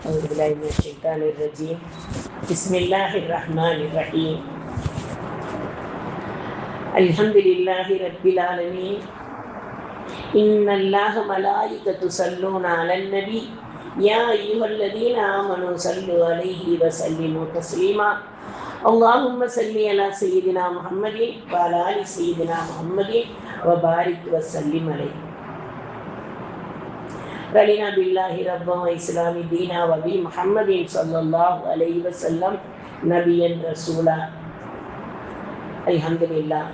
أعوذ بالله من الشيطان الرجيم. بسم الله الرحمن الرحيم. الحمد لله رب العالمين. إن الله ملائكته يصلون على النبي يا أيها الذين آمنوا صلوا عليه وسلموا تسليما. اللهم صل على سيدنا محمد وعلى آل سيدنا محمد وبارك وسلم عليه. رضينا بالله ربا وإسلام دينا وبمحمد صلى الله عليه وسلم نبيا رسولا. அல்ஹம்துலில்லாஹ்.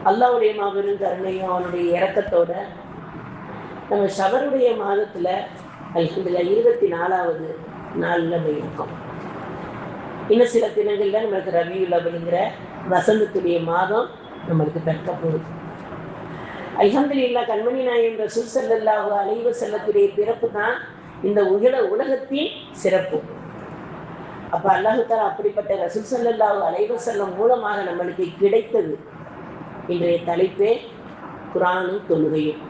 அல்லாஹ்வுடைய மாபெரும் கருணையும் அவனுடைய இரக்கத்தோட நம்ம ஷவருடைய மாதத்துல அல்ஹம்துலில்லாஹ் 24வது நாள்ல இருக்கோம். இன்னும் சில தினங்கள்ல நம்மளுக்கு ரபியுல் அவ்வல்ங்கிற வசந்தத்துடைய மாதம் நம்மளுக்கு பிறக்க போகுது. அல்ஹம்துலில்லாஹ். கண்மணி நாயகம் ரசூல் ஸல்லல்லாஹு அலைஹி வஸல்லத்துடைய பிறப்பு தான் இந்த உலகத்தின் சிறப்பு. அப்ப அல்லாஹ் தஆலா அப்படிப்பட்ட ரசூல் ஸல்லல்லாஹு அலைஹி வஸல்லம் மூலமாக நம்மளுக்கு கிடைத்தது இன்றைய தலைப்பே குர்ஆனும் தொழுகையும்.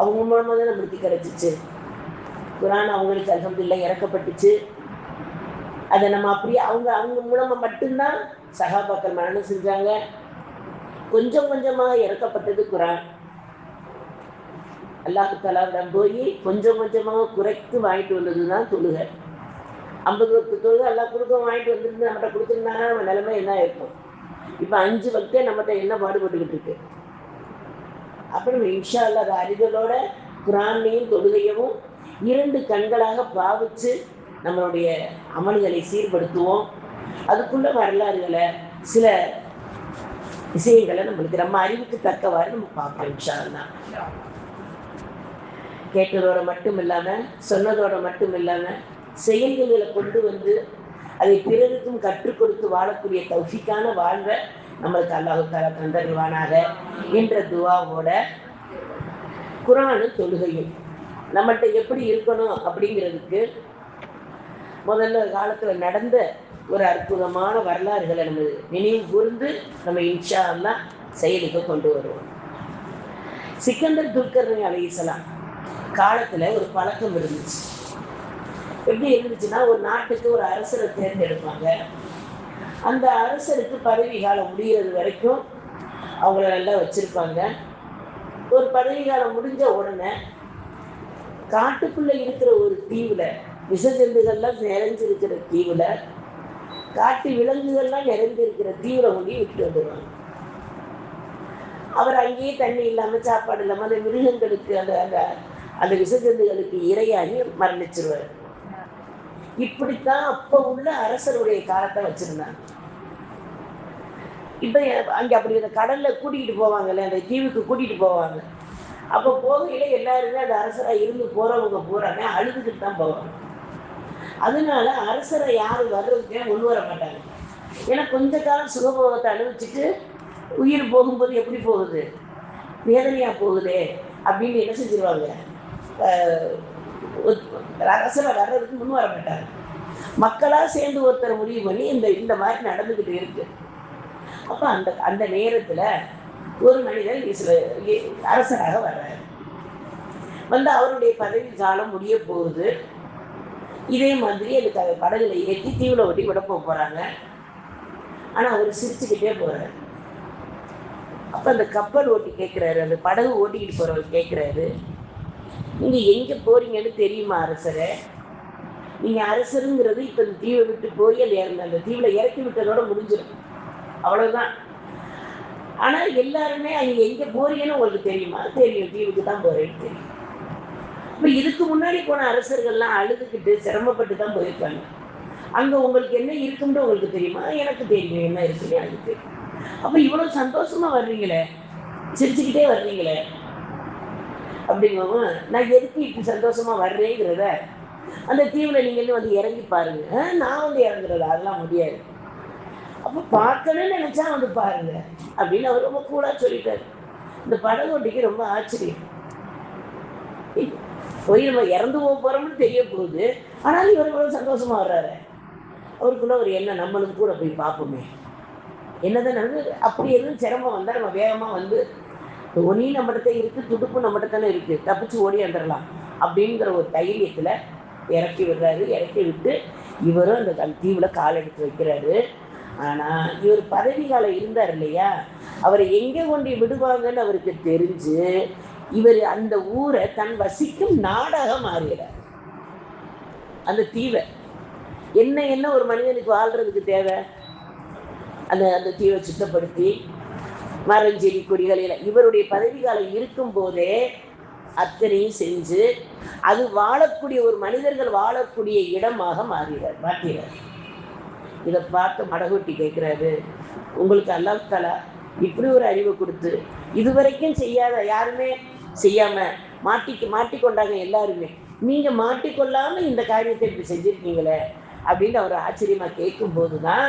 அவங்க மூலமாக தான் நம்மளுக்கு கிடைச்சிச்சு. குர்ஆன் அவங்களுக்கு அல்ஹம்துலில்லாஹ் இறக்கப்பட்டுச்சு. அதை நம்ம அப்படியே அவங்க மூலமாக மட்டும்தான் சஹாபாக்கள் மரணம் செஞ்சாங்க. கொஞ்சம் கொஞ்சமாக இறக்கப்பட்டது குர்ஆன். அல்லாஹ் தஆலாவிடம் போய் கொஞ்சம் கொஞ்சமாக குறைத்து வாங்கிட்டு வந்தது தான் தொழுகை. 50 வக்து தொழுகை அல்லாஹ் கொடுக்க வாங்கிட்டு வந்துருந்து நம்மகிட்ட கொடுத்துருந்தாங்கன்னா நம்ம நிலைமை என்ன இருக்கும்? இப்போ 5 வக்தே நம்மகிட்ட என்ன பாடுபட்டுக்கிட்டு இருக்கு. அப்புறம் இன்ஷா அல்லாஹ் அதை அறிதலோட குர்ஆனையும் தொழுகையவும் 2 கண்களாக பாவிச்சு நம்மளுடைய அமல்களை சீர்படுத்துவோம். அதுக்குள்ள வரலாறுகளை சில விஷயங்களை நம்மளுக்கு நம்ம அறிவுக்கு தக்கவாறு நம்ம பார்ப்போம் இன்ஷா அல்லாஹ். கேட்டதோட மட்டும் இல்லாமல் சொன்னதோட மட்டும் இல்லாமல் செயல்களை கொண்டு வந்து அதை பிறருக்கும் கற்றுக் கொடுத்து வாழக்கூடிய தௌஃபீக்கான வாழ்வை நம்மளுக்கு அல்லாஹ் தஆலா தந்தருவானாக என்ற துஆவோட குர்ஆனும் தொழுகையும் நம்மள்கிட்ட எப்படி இருக்கணும் அப்படிங்கிறதுக்கு முதல்ல காலத்தில் நடந்த ஒரு அற்புதமான வரலாறுகளை நம்ம நினைவு கூர்ந்து நம்ம இன்ஷா அல்லாஹ் செயலுக்கு கொண்டு வருவோம். சிக்கந்தர் துல்கர்னி அலைஹிஸ்ஸலாம் காலத்தில் ஒரு பழக்கம் இருந்துச்சு. எப்படி இருந்துச்சுன்னா, ஒரு நாட்டுக்கு ஒரு அரசரை தேர்ந்தெடுப்பாங்க. அந்த அரசருக்கு பதவி காலம் முடிகிறது வரைக்கும் அவங்கள நல்லா வச்சிருப்பாங்க. ஒரு பதவி காலம் முடிஞ்ச உடனே காட்டுக்குள்ள இருக்கிற ஒரு தீவுல, விஷஜந்துகள்லாம் நிறைஞ்சிருக்கிற தீவுல, காட்டு விலங்குகள்லாம் நிறைந்திருக்கிற தீவுல கொண்டு விட்டு வந்துடுவாங்க. அவர் அங்கேயே தண்ணி இல்லாமல் சாப்பாடு இல்லாமல் அந்த மிருகங்களுக்கு அந்த விஷஜந்துகளுக்கு இரையாகி மரணிச்சிருவார். இப்படித்தான் அப்போ உள்ள அரசருடைய காலத்தை வச்சிருந்தாங்க. இப்போ அங்கே அப்படி அந்த கடலில் கூட்டிகிட்டு போவாங்கல்ல, அந்த தீவுக்கு கூட்டிகிட்டு போவாங்க. அப்போ போகையில எல்லாருமே அந்த அரசராக இருந்து போகிறவங்க போகிறாங்க, அழுதுகிட்டு தான் போவாங்க. அதனால அரசரை யாரும் வர்றதுக்கே முன் வர மாட்டாங்க. ஏன்னா கொஞ்ச காலம் சுகபோகத்தை அனுபவிச்சுட்டு உயிர் போகும்போது எப்படி போகுது, வேதனையாக போகுதே அப்படின்னு என்ன செஞ்சிருவாங்க, அரசரை வர்றதுக்கு முன் வர மாட்டாங்க. மக்களாக சேர்ந்து ஒருத்தர் முடிவு பண்ணி இந்த மாதிரி நடந்துக்கிட்டு இருக்கு. அப்போ அந்த நேரத்தில் ஒரு மனிதர் அரசராக வர்றாரு. வந்து அவருடைய பதவி காலம் முடிய போகுது. இதே மாதிரி அதுக்கு படகுல ஏற்றி தீவுல ஒட்டி விட போகிறாங்க. ஆனால் அவர் சிரிச்சுக்கிட்டே போகிறார். அப்போ அந்த கப்பல் ஓட்டி கேட்குறாரு, அந்த படகு ஓட்டிக்கிட்டு போகிறவர் கேட்குறாரு, நீங்கள் எங்கே போகிறீங்கன்னு தெரியுமா அரசரை? நீங்கள் அரசருங்கிறது இப்போ இந்த தீவை விட்டு போய் அந்த தீவில் இறக்கி விட்டதோட முடிஞ்சிடும், அவ்வளோதான். ஆனால் எல்லாருமே அங்கே எங்கே போறீங்கன்னு உங்களுக்கு தெரியுமா? தெரியும், தீவுக்கு தான் போகிறேன்னு தெரியும். இப்போ இதுக்கு முன்னாடி போன அரசர்கள்லாம் அழுதுகிட்டு சிரமப்பட்டு தான் போயிருக்காங்க. அங்கே உங்களுக்கு என்ன இருக்குன்னு உங்களுக்கு தெரியுமா? எனக்கு தெரியும் என்ன இருக்குன்னு எனக்கு தெரியும். அப்போ இவ்வளோ சந்தோஷமாக வர்றீங்களே, சிரிச்சுக்கிட்டே வர்றீங்களே அப்படிங்கவும், நான் எதுக்கு இப்படி சந்தோஷமாக வர்றேங்கிறத அந்த தீவில் நீங்கள் வந்து இறங்கி பாருங்க. நான் வந்து இறங்குறது அதெல்லாம் முடியாது. அப்போ பார்க்கணும்னு நினச்சா வந்து பாருங்க அப்படின்னு அவர் ரொம்ப கூடாக சொல்லிட்டார். இந்த படகு ஓட்டிக்கு ரொம்ப ஆச்சரியம். போய் நம்ம இறந்து போகிறோம்னு தெரிய போகுது, ஆனாலும் இவர் இவ்வளோ சந்தோஷமாக வர்றாரு. அவருக்குள்ள ஒரு எண்ணம், நம்மளுக்கு கூட போய் பார்ப்போமே, என்னதான் நடந்தது. அப்படி எதுவும் சிரமம் வந்தால் நம்ம வேகமாக வந்து ஒன்றையும் நம்மகிட்ட இருக்குது, துடுப்பு நம்மகிட்ட தானே இருக்குது, தப்பிச்சு ஓடி வந்துடலாம் அப்படிங்கிற ஒரு தைரியத்தில் இறக்கி விடுறாரு. இறக்கி விட்டு இவரும் அந்த தீவில் கால் எடுத்து வைக்கிறாரு. ஆனால் இவர் பதவி காலம் இருந்தார் இல்லையா, அவரை எங்கே கொண்டு விடுவாங்கன்னு அவருக்கு தெரிஞ்சு இவர் அந்த ஊரை தன் வசிக்கும் நாடாக மாறுகிறார். அந்த தீவை என்ன ஒரு மனிதனுக்கு வாழ்றதுக்கு தேவை? அந்த தீவை சுத்தப்படுத்தி மரஞ்செடி கொடிகளில் இவருடைய பதவி காலம் இருக்கும் போதே அத்தனையும் செஞ்சு அது வாழக்கூடிய ஒரு மனிதர்கள் வாழக்கூடிய இடமாக மாற்றுகிறார். இதை பார்த்து மடகொட்டி கேட்குறாரு, உங்களுக்கு அல்லாஹ் தஆலா இப்படி ஒரு அறிவை கொடுத்து இதுவரைக்கும் செய்யாத யாருமே செய்யாமல் மாட்டிக்கொண்டாங்க எல்லாருமே, நீங்கள் மாட்டிக்கொள்ளாமல் இந்த காரியத்தை இப்படி செஞ்சுருக்கீங்களே அப்படின்னு அவர் ஆச்சரியமாக கேட்கும்போது தான்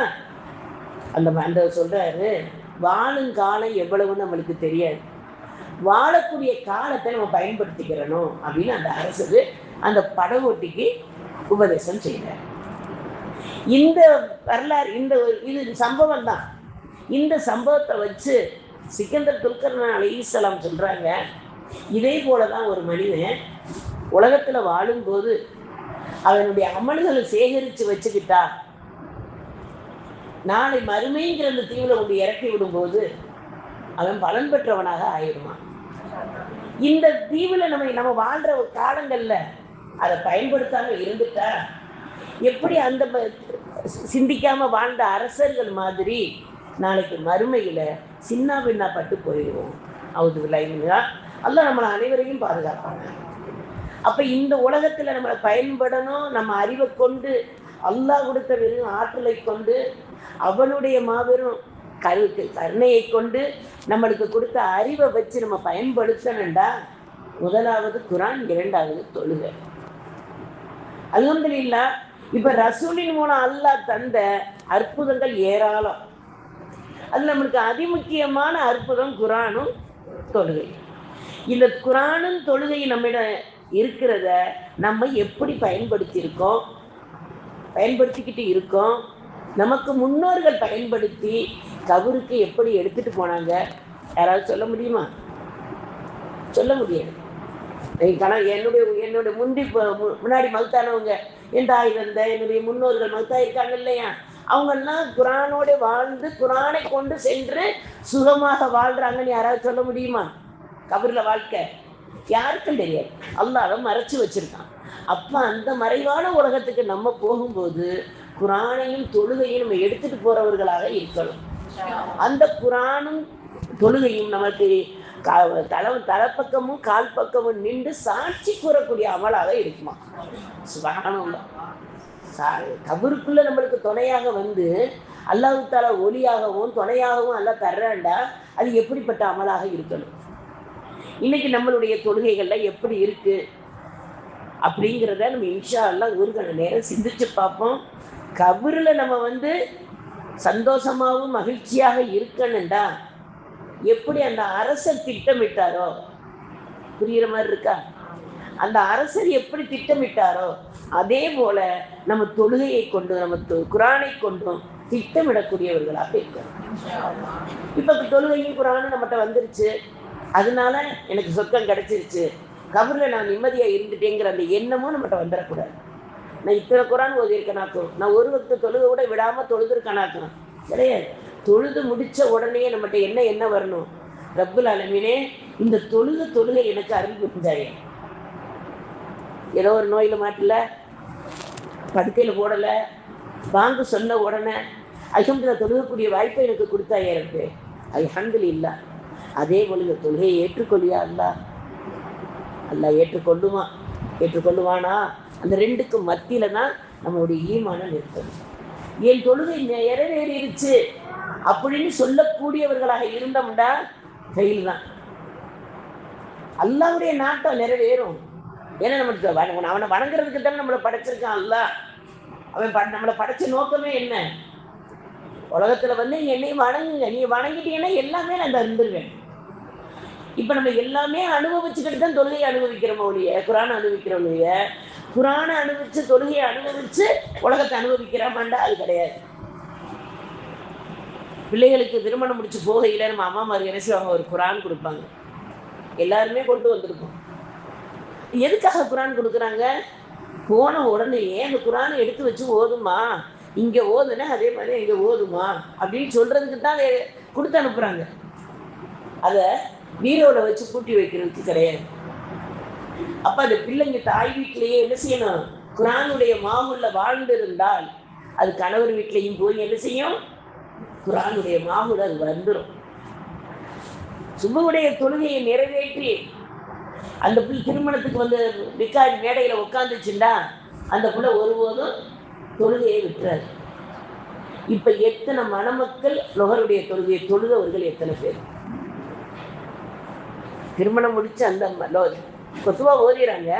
அந்த சொல்கிறாரு, வாழும் காலம் எவ்வளவுன்னு நம்மளுக்கு தெரியாது, வாழக்கூடிய காலத்தை நம்ம பயன்படுத்திக்கிறணும் அப்படின்னு அந்த அரசு அந்த படகோட்டிக்கு உபதேசம் செய்கிறார். இந்த வரலாறு இது சம்பவம் தான். இந்த சம்பவத்தை வச்சு சிக்கந்தர் துல்கர்னான் அலைஹிஸ்ஸலாம் சொல்கிறாங்க, இதே போல தான் ஒரு மனிதன் உலகத்தில் வாழும்போது அவனுடைய அமல்களை சேகரித்து வச்சுக்கிட்டா நாளை மறுமைங்கிற அந்த தீவில் கொண்டு இறக்கி விடும்போது அவன் பலன் பெற்றவனாக ஆயிடுவான். இந்த தீவில் நம்ம வாழ்கிற ஒரு காலங்களில் அதை பயன்படுத்தாமல் இருந்துட்டா எப்படி அந்த சிந்திக்காமல் வாழ்ந்த அரசர்கள் மாதிரி நாளைக்கு மறுமையில் சின்ன பின்னா பட்டு போயிடுவோம். அவுது விளையா அல்லாஹ் நம்மளை அனைவரையும் பாதுகாப்பாங்க. அப்போ இந்த உலகத்தில் நம்மளை பயன்படணும், நம்ம அறிவை கொண்டு அல்லாஹ் கொடுத்த வெறும் ஆற்றலை கொண்டு அவனுடைய மாபெரும் கருணையை கொண்டு நம்மளுக்கு கொடுத்த அறிவை வச்சு நம்ம பயன்படுத்தணும்டா முதலாவது குரான், இரண்டாவது தொழுகை. அல்ஹம்துலில்லாஹ். இப்போ ரசூலின் மூலம் அல்லாஹ் தந்த அற்புதங்கள் ஏராளம். அது நம்மளுக்கு அதிமுக்கியமான அற்புதம் குரானும் தொழுகை. இந்த குரானும் தொழுகை நம்மிடம் இருக்கிறத நம்ம எப்படி பயன்படுத்திக்கிட்டு இருக்கோம், நமக்கு முன்னோர்கள் பயன்படுத்தி கபருக்கு எப்படி எடுத்துட்டு போனாங்க, யாராவது சொல்ல முடியுமா? சொல்ல முடியாது. என்னுடைய முன்னாடி மௌத்தானவங்க, என் தாய் வந்த என்னுடைய முன்னோர்கள் மௌத்தா இருக்காங்க இல்லையா, அவங்கெல்லாம் குரானோட வாழ்ந்து குரானை கொண்டு சென்று சுகமாக வாழ்றாங்கன்னு யாராவது சொல்ல முடியுமா? கபரில் வாழ்க்கை யாருக்கும் தெரியாது, அல்லாஹ் அதை மறைச்சு வச்சிருக்கான். அப்போ அந்த மறைவான உலகத்துக்கு நம்ம போகும்போது குரானையும் தொழுகையும் நம்ம எடுத்துட்டு போறவர்களாக இருக்கணும். அந்த குரானும் தொழுகையும் நமக்கு தலைப்பக்கமும் கால் பக்கமும் நின்று சாட்சி கூறக்கூடிய அமலாக இருக்குமா? சுபஹானல்லாஹ். கபருக்குள்ள நம்மளுக்கு துணையாக வந்து அல்லாஹ் தஆலா ஒளியாகவும் துணையாகவும் அல்லாஹ் தர்றாண்டா அது எப்படிப்பட்ட அமலாக இருக்கணும்? இன்னைக்கு நம்மளுடைய தொழுகைகள்ல எப்படி இருக்கு அப்படிங்கிறத நம்ம இன்ஷா அல்லாஹ் ஒரு கண நேரம் சிந்திச்சு பார்ப்போம். கபரில் நம்ம வந்து சந்தோஷமாகவும் மகிழ்ச்சியாக இருக்கணும்டா எப்படி அந்த அரசர் திட்டமிட்டாரோ, புரிகிற மாதிரி இருக்கா? அந்த அரசர் எப்படி திட்டமிட்டாரோ அதே போல நம்ம தொழுகையை கொண்டு நம்ம குரானை கொண்டும் திட்டமிடக்கூடியவர்களாக இருக்கணும். இப்போ தொழுகையும் குரானும் நம்மகிட்ட வந்துருச்சு, அதனால எனக்கு சொர்க்கம் கிடைச்சிருச்சு, கபரில் நான் நிம்மதியாக இருந்துட்டேங்கிற அந்த எண்ணமும் நம்மகிட்ட வந்துடக்கூடாது. நான் இத்தனை குரான் ஓதியிருக்கனாக்கும், நான் ஒரு வக்து தொழுகை கூட விடாமல் தொழுதுருக்கனாக்கும் கிடையாது. தொழுது முடித்த உடனே நம்மகிட்ட என்ன வரணும்? ரப்புல் ஆலமீனே இந்த தொழுகை எனக்கு அருள் புரிஞ்சாயே. ஏதோ ஒரு நோயில் மாட்டல, படுக்கையில் போடலை, வாங்க சொன்ன உடனே அல்ஹம்துலில்லாஹ் தொழுகக்கூடிய வாய்ப்பை எனக்கு கொடுத்தாயே இருக்கு, அல்ஹம்துலில்லாஹ். அதே போல இந்த தொழுகையை ஏற்றுக்கொள்ளியா அல்லாஹ் ஏற்றுக்கொள்ளுவானா? அந்த ரெண்டுக்கும் மத்தியில தான் நம்மளுடைய ஈமானம் நிற்கணும். என் தொழுகை நிறைவேறிடுச்சு அப்படின்னு சொல்லக்கூடியவர்களாக இருந்தோம்டா ஃபெயில் தான். அல்லாஹ்வுடைய நாட்டம் நிறைவேறும். ஏன்னா நம்மளுக்கு அவனை வணங்குறதுக்கு தானே நம்மளை படைச்சிருக்கான் அல்லாஹ். அவன் நம்மளை படைச்ச நோக்கமே என்ன? உலகத்தில் வந்து என்னையும் வணங்குங்க, நீ வணங்கிட்டீங்கன்னா எல்லாமே நான் தந்துருவேன். இப்போ நம்ம எல்லாமே அனுபவிச்சுக்கிட்டு தான் தொழுகையை அனுபவிக்கிறோம் ஒழிய, குரானை அனுபவிக்கிறோம் ஒழிய, குரானை அனுபவிச்சு தொழுகையை அனுபவிச்சு உலகத்தை அனுபவிக்கிறாமாண்டா அது கிடையாது. பிள்ளைகளுக்கு திருமணம் முடிச்சு போகையில் நம்ம அம்மாமாருக்கு என்ன செய்வாங்க? ஒரு குரான் கொடுப்பாங்க. எல்லாருமே கொண்டு வந்திருக்கோம். எதுக்காக குரான் கொடுக்குறாங்க? போன உடனே அந்த குரானை எடுத்து வச்சு ஓதுமா, இங்கே ஓதுனா அதே மாதிரி இங்கே ஓதுமா அப்படின்னு சொல்கிறதுக்கு தான் கொடுத்து அனுப்புகிறாங்க. அதை வீரோட வச்சு பூட்டி வைக்கிறதுக்கு கிடையாது. அப்போ அந்த பிள்ளைங்க தாய் வீட்டிலேயே என்ன செய்யணும், குரானுடைய மாவுள்ள வாழ்ந்து இருந்தால் அது கணவர் வீட்டிலையும் போய் என்ன செய்யும், குரானுடைய மாவுல அது வந்துடும். சுபவுடைய தொழுகையை நிறைவேற்றி அந்த பிள்ளை திருமணத்துக்கு வந்து நிக்காய் மேடையில் உட்காந்துச்சுண்டா அந்த பிள்ளை ஒருபோதும் தொழுகையை விட்டுறாரு. இப்போ எத்தனை மணமக்கள் லொஹருடைய தொழுகையை தொழுதவர்கள் எத்தனை பேர்? திருமணம் முடிச்சு அந்த கொத்துவா ஓதிறாங்க,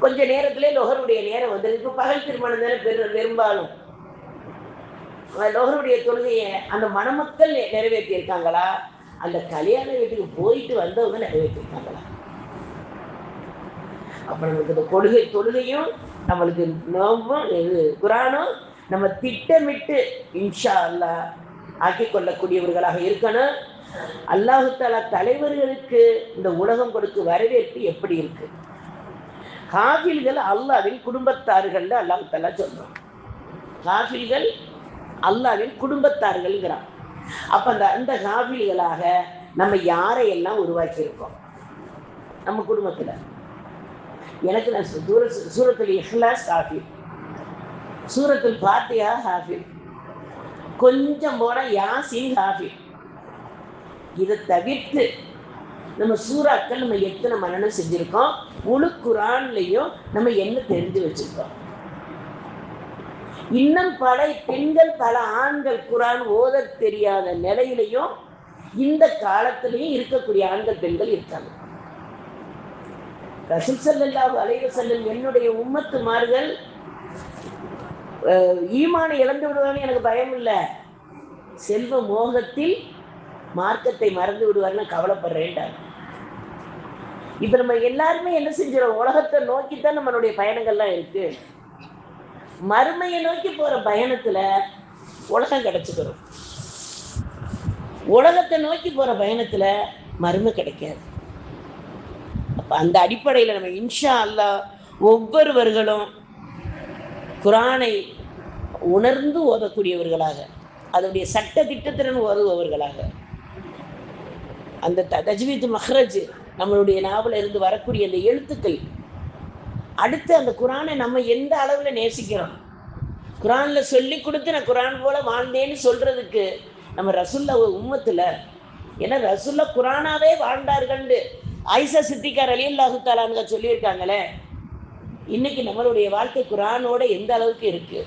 கொஞ்ச நேரத்திலே லொஹருடைய நேரம் வந்தது. இப்போ பகல் திருமணம் தானே பெரும்பாலும். லொஹருடைய தொழுகையை அந்த மணமக்கள் நிறைவேற்றியிருக்காங்களா, அந்த கல்யாண வீட்டுக்கு போயிட்டு வந்தவங்க நிறைவேற்றிருக்காங்களா? அப்போ நமக்கு இந்த தொழுகையும் நம்மளுக்கு நோம்பும் குரானும் நம்ம திட்டமிட்டு இன்ஷா அல்லாஹ் ஆக்கிக் கொள்ளக்கூடியவர்களாக இருக்கணும். அல்லாஹு தஆலா தலைவர்களுக்கு இந்த உலகம் கொடுக்க வரவேற்பு எப்படி இருக்கு? காஃபில்கள் அல்லாஹ்வின் குடும்பத்தார்கள் அல்லாஹு தஆலா சொல்றோம். காஃபில்கள் அல்லாஹ்வின் குடும்பத்தார்கள்ங்கிறான். அப்ப அந்த காஃபில்களாக நம்ம யாரையெல்லாம் உருவாக்கியிருக்கோம் நம்ம குடும்பத்துல? எனக்கு நான் சூரத்துல் இஹ்லாஸ் ஹாஃபில், சூரத்துல் ஃபாத்திஹா ஹாஃபில், கொஞ்சம் போனால் யாசின் ஹாஃபில். இதை தவிர்த்து நம்ம சூறாக்கள் நம்ம எத்தனை மனனம் செஞ்சுருக்கோம், முழு குரான்லையும் நம்ம என்ன தெரிஞ்சு வச்சுருக்கோம். இன்னும் பல பெண்கள் பல ஆண்கள் குரான் ஓத தெரியாத நிலையிலையும் இந்த காலத்திலையும் இருக்கக்கூடிய ஆண்கள் பெண்கள் இருக்காங்க. ரசூல் ஸல்லல்லாஹு அலைஹி வஸல்லம் என்னுடைய உம்மத்துமார்கள் ஈமானை இழந்து விடுவான்னு எனக்கு பயம் இல்லை, செல்வ மோகத்தில் மார்க்கத்தை மறந்து விடுவார்னு கவலைப்படுறேன்டாங்க. இப்போ நம்ம எல்லாருமே என்ன செஞ்சிடும், உலகத்தை நோக்கித்தான் நம்மளுடைய பயணங்கள்லாம் இருக்கு. மறுமையை நோக்கி போற பயணத்துல உலகம் கிடைச்சிக்கிறோம், உலகத்தை நோக்கி போற பயணத்துல மறுமை கிடைக்காது. அப்ப அந்த அடிப்படையில் நம்ம இன்ஷா அல்லாஹ் ஒவ்வொருவர்களும் குரானை உணர்ந்து ஓதக்கூடியவர்களாக, அதனுடைய சட்ட திட்டத்திறன் ஓதுபவர்களாக, அந்த தஜ்வீத் மஹ்ரஜ் நம்மளுடைய நாவல இருந்து வரக்கூடிய அந்த எழுத்துக்கள், அடுத்து அந்த குரானை நம்ம எந்த அளவில் நேசிக்கிறோம், குரானில் சொல்லி கொடுத்து நான் குரான் போல வாழ்ந்தேன்னு சொல்றதுக்கு நம்ம ரசுல்லா உம்மத்தில், ஏன்னா ரசுல்லா குரானாவே வாழ்ந்தார்கள்னு ஆயிஷா சித்திகா ரலியல்லாஹு தஆலா சொல்லியிருக்காங்களே. இன்னைக்கு நம்மளுடைய வாழ்க்கை குரானோட எந்த அளவுக்கு இருக்கு?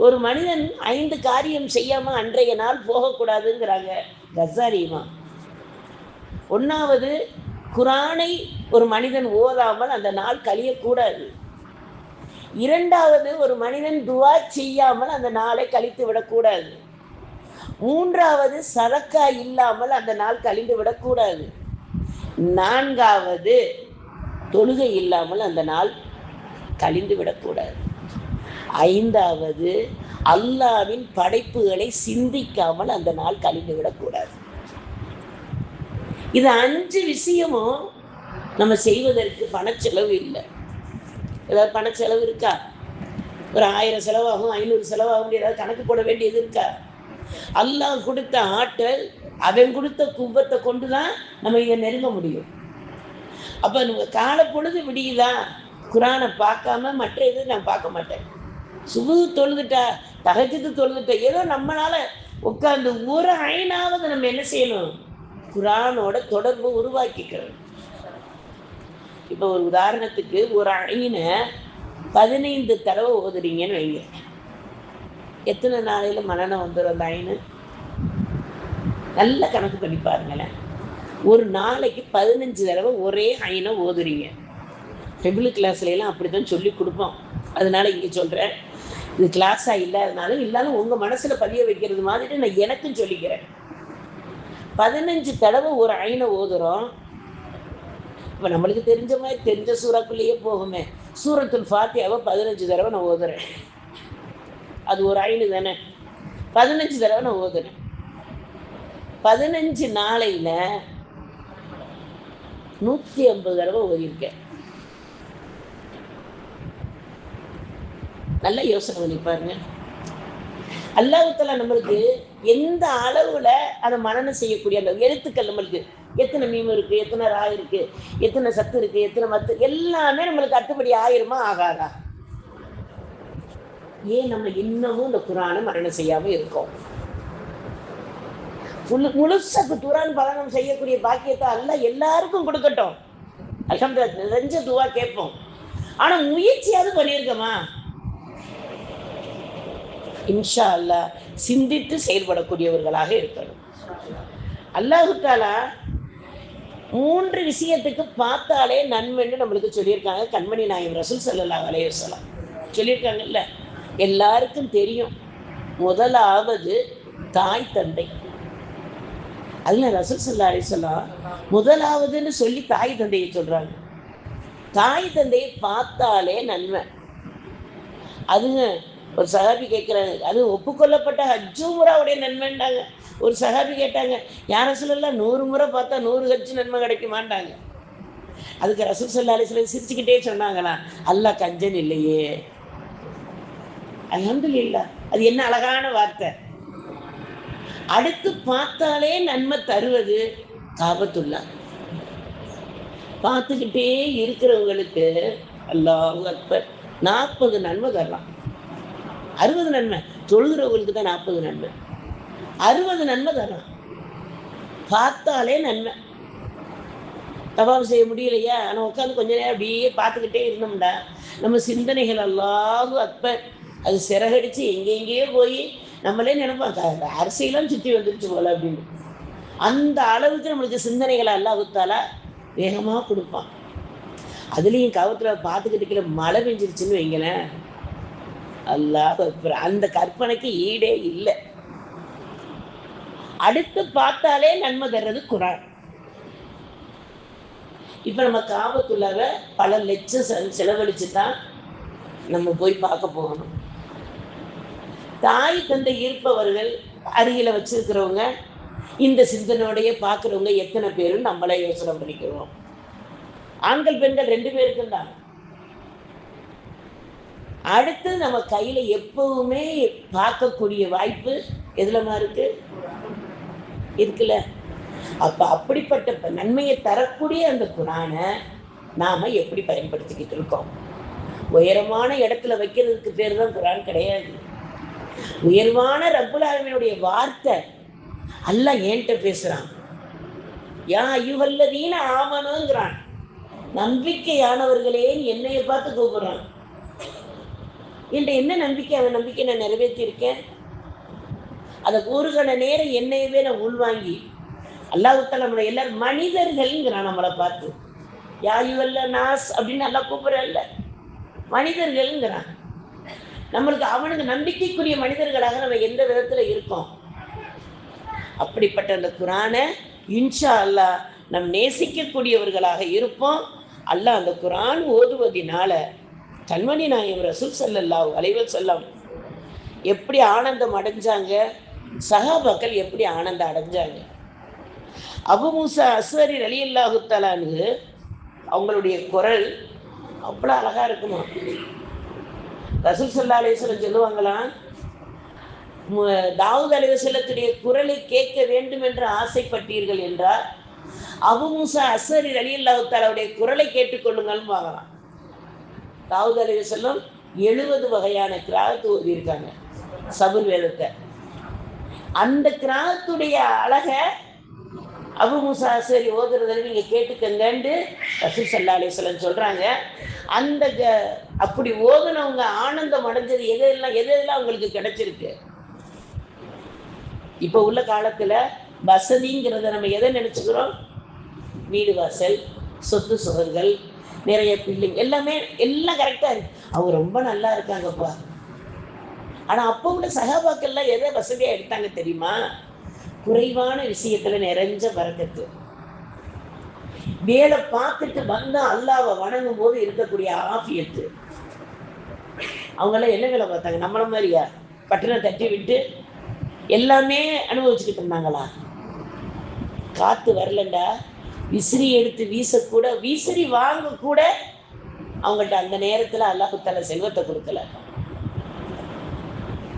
ஒரு மனிதன் 5 காரியம் செய்யாம அன்றைய நாள் போகக்கூடாதுங்கிறாங்க கஸாலிமா. 1வது, குரானை ஒரு மனிதன் ஓதாமல் அந்த நாள் கழியக்கூடாது. 2வது, ஒரு மனிதன் துவா செய்யாமல் அந்த நாளை கழித்து விடக்கூடாது. 3வது, சதக்கா இல்லாமல் அந்த நாள் கழிந்து விடக்கூடாது. 4வது, தொழுகை இல்லாமல் அந்த நாள் கழிந்து விடக்கூடாது. 5வது, அல்லாஹ்வின் படைப்புகளை சிந்திக்காமல் அந்த நாள் கழிந்து விடக்கூடாது. இது 5 விஷயமும் நம்ம செய்வதற்கு பணச்செலவு இல்லை. ஏதாவது பணச்செலவு இருக்கா? ஒரு 1000 செலவாகும், 500 செலவாகும், ஏதாவது கணக்கு போட வேண்டியது இருக்கா? அல்லாஹ் கொடுத்த ஆற்றல், அவன் கொடுத்த குவத்தை கொண்டு தான் நம்ம இதை நெருங்க முடியும். அப்போ நம்ம காலை பொழுது விடியுதா, குரானை பார்க்காம மற்ற இது நான் பார்க்க மாட்டேன். சுபு தொழுதுட்டா, தஹஜ்ஜுது தொழுதுட்டா, ஏதோ நம்மளால உட்காந்து ஒரு ஐனாவது நம்ம என்ன செய்யணும், குரானோட தொடர்பு உருவாக்கிக்கிறோம். இப்போ ஒரு உதாரணத்துக்கு ஒரு ஐனை 15 தடவை ஓதுறீங்கன்னு வைங்க, எத்தனை நாளையில் மனனம் வந்துடும் அந்த ஐனு? நல்ல கணக்கு பண்ணி பாருங்களேன். ஒரு நாளைக்கு 15 தடவை ஒரே ஐனை ஓதுறீங்க. ஃபெபிள் கிளாஸ்லாம் அப்படி தான் சொல்லி கொடுப்போம். அதனால இங்கே சொல்கிறேன், இது கிளாஸாக இல்லாதனாலும் உங்கள் மனசில் பதிய வைக்கிறது மாதிரி நான் எனக்கும் சொல்லிக்கிறேன். 15 தடவை ஒரு ஐனை ஓதுறோம். இப்போ நம்மளுக்கு தெரிஞ்ச மாதிரி தெரிஞ்ச சூறாக்குள்ளேயே போகுமே. சூரத்துல் ஃபாத்தியாவை 15 தடவை நான் ஓதுறேன். அது ஒரு ஐனு தானே. 15 தடவை நான் ஓதுறேன். 15 நாளையில் 150 தடவை ஓதியிருக்கேன். நல்ல யோசனை பண்ணி பாருங்க. அல்லாஹ் தஆலா நம்மளுக்கு எந்த அளவுல அதை மனனம் செய்யக்கூடிய அந்த எழுத்துக்கள், நம்மளுக்கு எத்தனை மீம் இருக்கு, எத்தனை ரா இருக்கு, எத்தனை சத்து இருக்கு, எத்தனை மத்து, எல்லாமே நம்மளுக்கு அத்துப்படி ஆயிருமா ஆகாதா? ஏன் நம்ம இன்னமும் இந்த குரானை மரணம் செய்யாம இருக்கோம்? முழுசா குரான் பாராயணம் செய்யக்கூடிய பாக்கியத்தை அல்லாஹ் எல்லாருக்கும் கொடுக்கட்டும். அல்ஹம்துலில்லாஹ், நிறைஞ்ச துவா கேட்போம். ஆனா முயற்சியாவது பண்ணியிருக்கோமா? இன்ஷா அல்லாஹ் சிந்தித்து செயல்படக்கூடியவர்களாக இருக்கணும். அல்லாஹ் தஆலா 3 விஷயத்துக்கு பார்த்தாலே நன்மைன்னு நம்மளுக்கு சொல்லியிருக்காங்க. கண்மணி நாயகம் ரசூல் ஸல்லல்லாஹு அலைஹி வஸல்லம் சொல்லியிருக்காங்கல்ல, எல்லாருக்கும் தெரியும். முதலாவது தாய் தந்தை. அதில் ரசூல் ஸல்லல்லாஹு அலைஹி வஸல்லம் முதலாவதுன்னு சொல்லி தாய் தந்தையை சொல்றாங்க. தாய் தந்தையை பார்த்தாலே நன்மை. அதுங்க ஒரு சஹாபி கேட்குறாங்க, அது ஒப்புக்கொள்ளப்பட்ட ஹஜ்ஜு முறாவுடைய நன்மைண்டாங்க. ஒரு சஹாபி கேட்டாங்க, யார் ரசூலல்லாஹ் 100 முறை பார்த்தா 100 ஹஜ்ஜு நன்மை கிடைக்குமாண்டாங்க. அதுக்கு ரசூல் ஸல்லல்லாஹு அலைஹி வஸல்லம் சிரிச்சுக்கிட்டே சொன்னாங்களா, அல்லாஹ் கஞ்சன் இல்லையே. அல்ஹம்துலில்லாஹ், அது என்ன அழகான வார்த்தை. அடுத்து பார்த்தாலே நன்மை தருவது காபத்துல்லா. பார்த்துக்கிட்டே இருக்கிறவங்களுக்கு அல்லாஹு அக்பர் 40 நன்மை தரலாம். 60 நன்மை தொழுகிறவங்களுக்கு தான் 40 நன்மை, 60 நன்மை தரலாம். பார்த்தாலே நன்மை. தவாப் செய்ய முடியலையா, ஆனால் உட்காந்து கொஞ்ச நேரம் அப்படியே பார்த்துக்கிட்டே இருந்தோம்டா நம்ம சிந்தனைகள் அல்லாஹு அக்பர் அது சிறகடிச்சு எங்கெங்கேயோ போய் நம்மளே நினைப்போம் அரசியலாம் சுற்றி வந்துருச்சு போல அப்படின்னு. அந்த அளவுக்கு நம்மளுக்கு சிந்தனைகளை அல்லாஹ் தஆலா வேகமாக கொடுப்பான். அதுலேயும் கவத்தில் பார்த்துக்கிட்டு மழை பெஞ்சிருச்சுன்னு வைங்களேன், அல்லாஹ் அந்த கற்பனைக்கு ஈடே இல்லை. அடுத்து பார்த்தாலே நன்மை தர்றது குரான். இப்போ நம்ம காபத்துள்ளாவை பல லட்சம் செலவழிச்சு தான் நம்ம போய் பார்க்க போகணும். தாய் தந்தை இருப்பவர்கள் அருகில வச்சிருக்கிறவங்க இந்த சிந்தனையோடையே பார்க்குறவங்க எத்தனை பேரும் நம்மளே யோசனை பண்ணிக்கிறோம். ஆண்கள் பெண்கள் 2 பேருக்கும் தான். அடுத்து நம்ம கையில எப்பவுமே பார்க்கக்கூடிய வாய்ப்பு எதுலமா இருக்குல்ல. அப்ப அப்படிப்பட்ட நன்மையை தரக்கூடிய அந்த குரானை நாம எப்படி பயன்படுத்திக்கிட்டு இருக்கோம்? உயரமான இடத்துல வைக்கிறதுக்கு பேர் தான் குரான் கிடையாது. உயர்வான ரப்புல் ஆலமீனுடைய வார்த்தை. அல்லாஹ் ஏன்ட்ட பேசுறான், யா அய்யுஹல்லதீன ஆமனுங்கிறான். நம்பிக்கையானவர்களே என்னைய பார்த்து கூப்பிடுறான். என்கிட்ட என்ன நம்பிக்கை? அவன் நம்பிக்கை நான் நிறைவேற்றி இருக்கேன். அதை ஒரு கண நேரம் என்னையவே நான் உள்வாங்கி அல்லாஹ் தஆலா நம்மளை எல்லாரும் மனிதர்கள்ங்கிறான். நம்மளை பார்த்து யா அய்யுஹல் நாஸ் அப்படின்னு நல்லா கூப்பிடுறல்ல, மனிதர்கள்ங்கிறான். நம்மளுக்கு அவனுக்கு நம்பிக்கைக்குரிய மனிதர்களாக நம்ம எந்த விதத்துல இருக்கோம்? அப்படிப்பட்ட அந்த குரானை இன்ஷா அல்லாஹ் நம் நேசிக்கக்கூடியவர்களாக இருப்போம். அல்லாஹ் அந்த குரான் ஓதுவதினால கண்மணி நாயகம் ரசூல் ஸல்லல்லாஹு அலைஹி வஸல்லம் எப்படி ஆனந்தம் அடைஞ்சாங்க, சஹாபாக்கள் எப்படி ஆனந்தம் அடைஞ்சாங்க. அபு மூசா அஸ்ஸரி ரலியல்லாஹு தஆலா அன்ஹு அவங்களுடைய குரல் அவ்வளோ அழகா இருக்குமா. ரசூல் ஸல்லல்லாஹு அலைஹி வஸல்லம் சொல்லுவாங்களாம், தாவூத் அலைஹிஸ்ஸலாத்துடைய குரலை கேட்க வேண்டும் என்று ஆசைப்பட்டீர்கள் என்றால் அபு மூசா அஸ்ஸரி ரலியல்லாஹு தஆலாவுடைய குரலை கேட்டுக்கொள்ளுங்கள்னு வாங்கலாம். தாவூத் அலைஹிஸ்ஸலாம் 70 வகையான கிராத்து ஓதியிருக்காங்க சபுர் வேதத்தை. அந்த கிராத்துடைய அழகை அபு மூசா அஸ்ஸரி ஓதுறதில் நீங்கள் கேட்டுக்கங்கன்னு ரசூல் ஸல்லல்லாஹு அலைஹி வஸல்லம் சொல்கிறாங்க. அந்த அப்படி ஓதுனவங்க ஆனந்தம் அடைஞ்சது எதெல்லாம் அவங்களுக்கு கிடைச்சிருக்கு. இப்போ உள்ள காலத்தில் வசதிங்கிறத நம்ம எதை நினச்சிக்கிறோம்? வீடு வாசல், சொத்து சுகங்கள், நிறைய பிள்ளைங்க, எல்லாம் கரெக்டாக இருக்கு. அவங்க ரொம்ப நல்லா இருக்காங்கப்பா. ஆனால் அப்போ உள்ள சகாபாக்கள்லாம் எதை வசதியாக எடுத்தாங்க தெரியுமா? குறைவான விஷயத்தில் நிறைஞ்ச பரக்கத்து. வேலை பார்த்துட்டு வந்தா அல்லாஹ்வை வணங்கும் போது இருக்கக்கூடிய ஆஃபியத்து. அவங்கெல்லாம் என்ன வேலை பார்த்தாங்க? நம்மள மாதிரியா பட்டனை தட்டி விட்டு எல்லாமே அனுபவிச்சுக்கிட்டு இருந்தாங்களா? காற்று வரலண்டா விசிறி எடுத்து வீசக்கூட, விசிறி வாங்க கூட அவங்கள்ட்ட அந்த நேரத்தில் அல்லாஹ் தஆலா செல்வத்தை கொடுக்கல.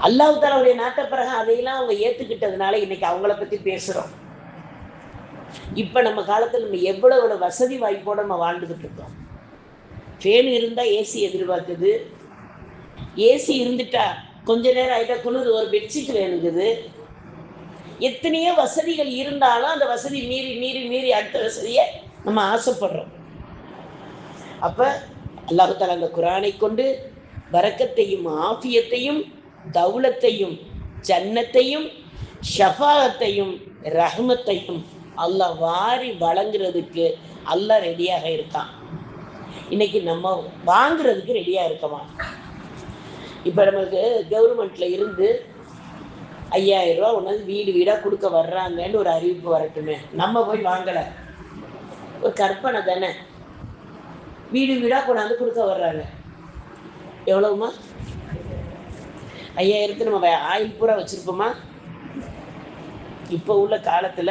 அல்லாஹ் தஆலாவுடைய நாட்ட பிறகு அதையெல்லாம் அவங்க ஏத்துக்கிட்டதுனால இன்னைக்கு அவங்கள பத்தி பேசுறோம். இப்ப நம்ம காலத்துல நம்ம எவ்வளவு வசதி வாய்ப்போட நம்ம வாழ்ந்துகிட்டு இருக்கோம். ஃபேன் இருந்தா ஏசி எதிர்பார்க்குது, ஏசி இருந்துட்டா கொஞ்ச நேரம் ஆயிட்டா குளிர் ஒரு பெட்ஷீட் வேணுங்குது. எத்தனையோ வசதிகள் இருந்தாலும் அந்த வசதி மீறி மீறி மீறி அடுத்த வசதியை நம்ம ஆசைப்படுறோம். அப்ப அல்லாஹ் தஆலா அந்த குர்ஆனை கொண்டு பரக்கத்தையும் ஆஃபியத்தையும் தௌலத்தையும் ஜன்னத்தையும் ஷஃபாஅத்தையும் ரஹ்மத்தையும் அல்லாஹ் வாரி வழங்குறதுக்கு அல்லாஹ் ரெடியாக இருக்கான். இன்னைக்கு நம்ம வாங்குறதுக்கு ரெடியா இருக்கமா? இப்ப நமக்கு கவர்மெண்ட்ல இருந்து 5000 ரூபா ஒன்று வீடு வீடா கொடுக்க வர்றாங்கன்னு ஒரு அறிவிப்பு வரட்டுமே, நம்ம போய் வாங்கல, ஒரு கற்பனை தானே. வீடு வீடா கொண்டாந்து கொடுக்க வர்றாங்க. எவ்வளவுமா? 5000 நம்ம ஆயில் பூரா வச்சிருப்போமா? இப்போ உள்ள காலத்துல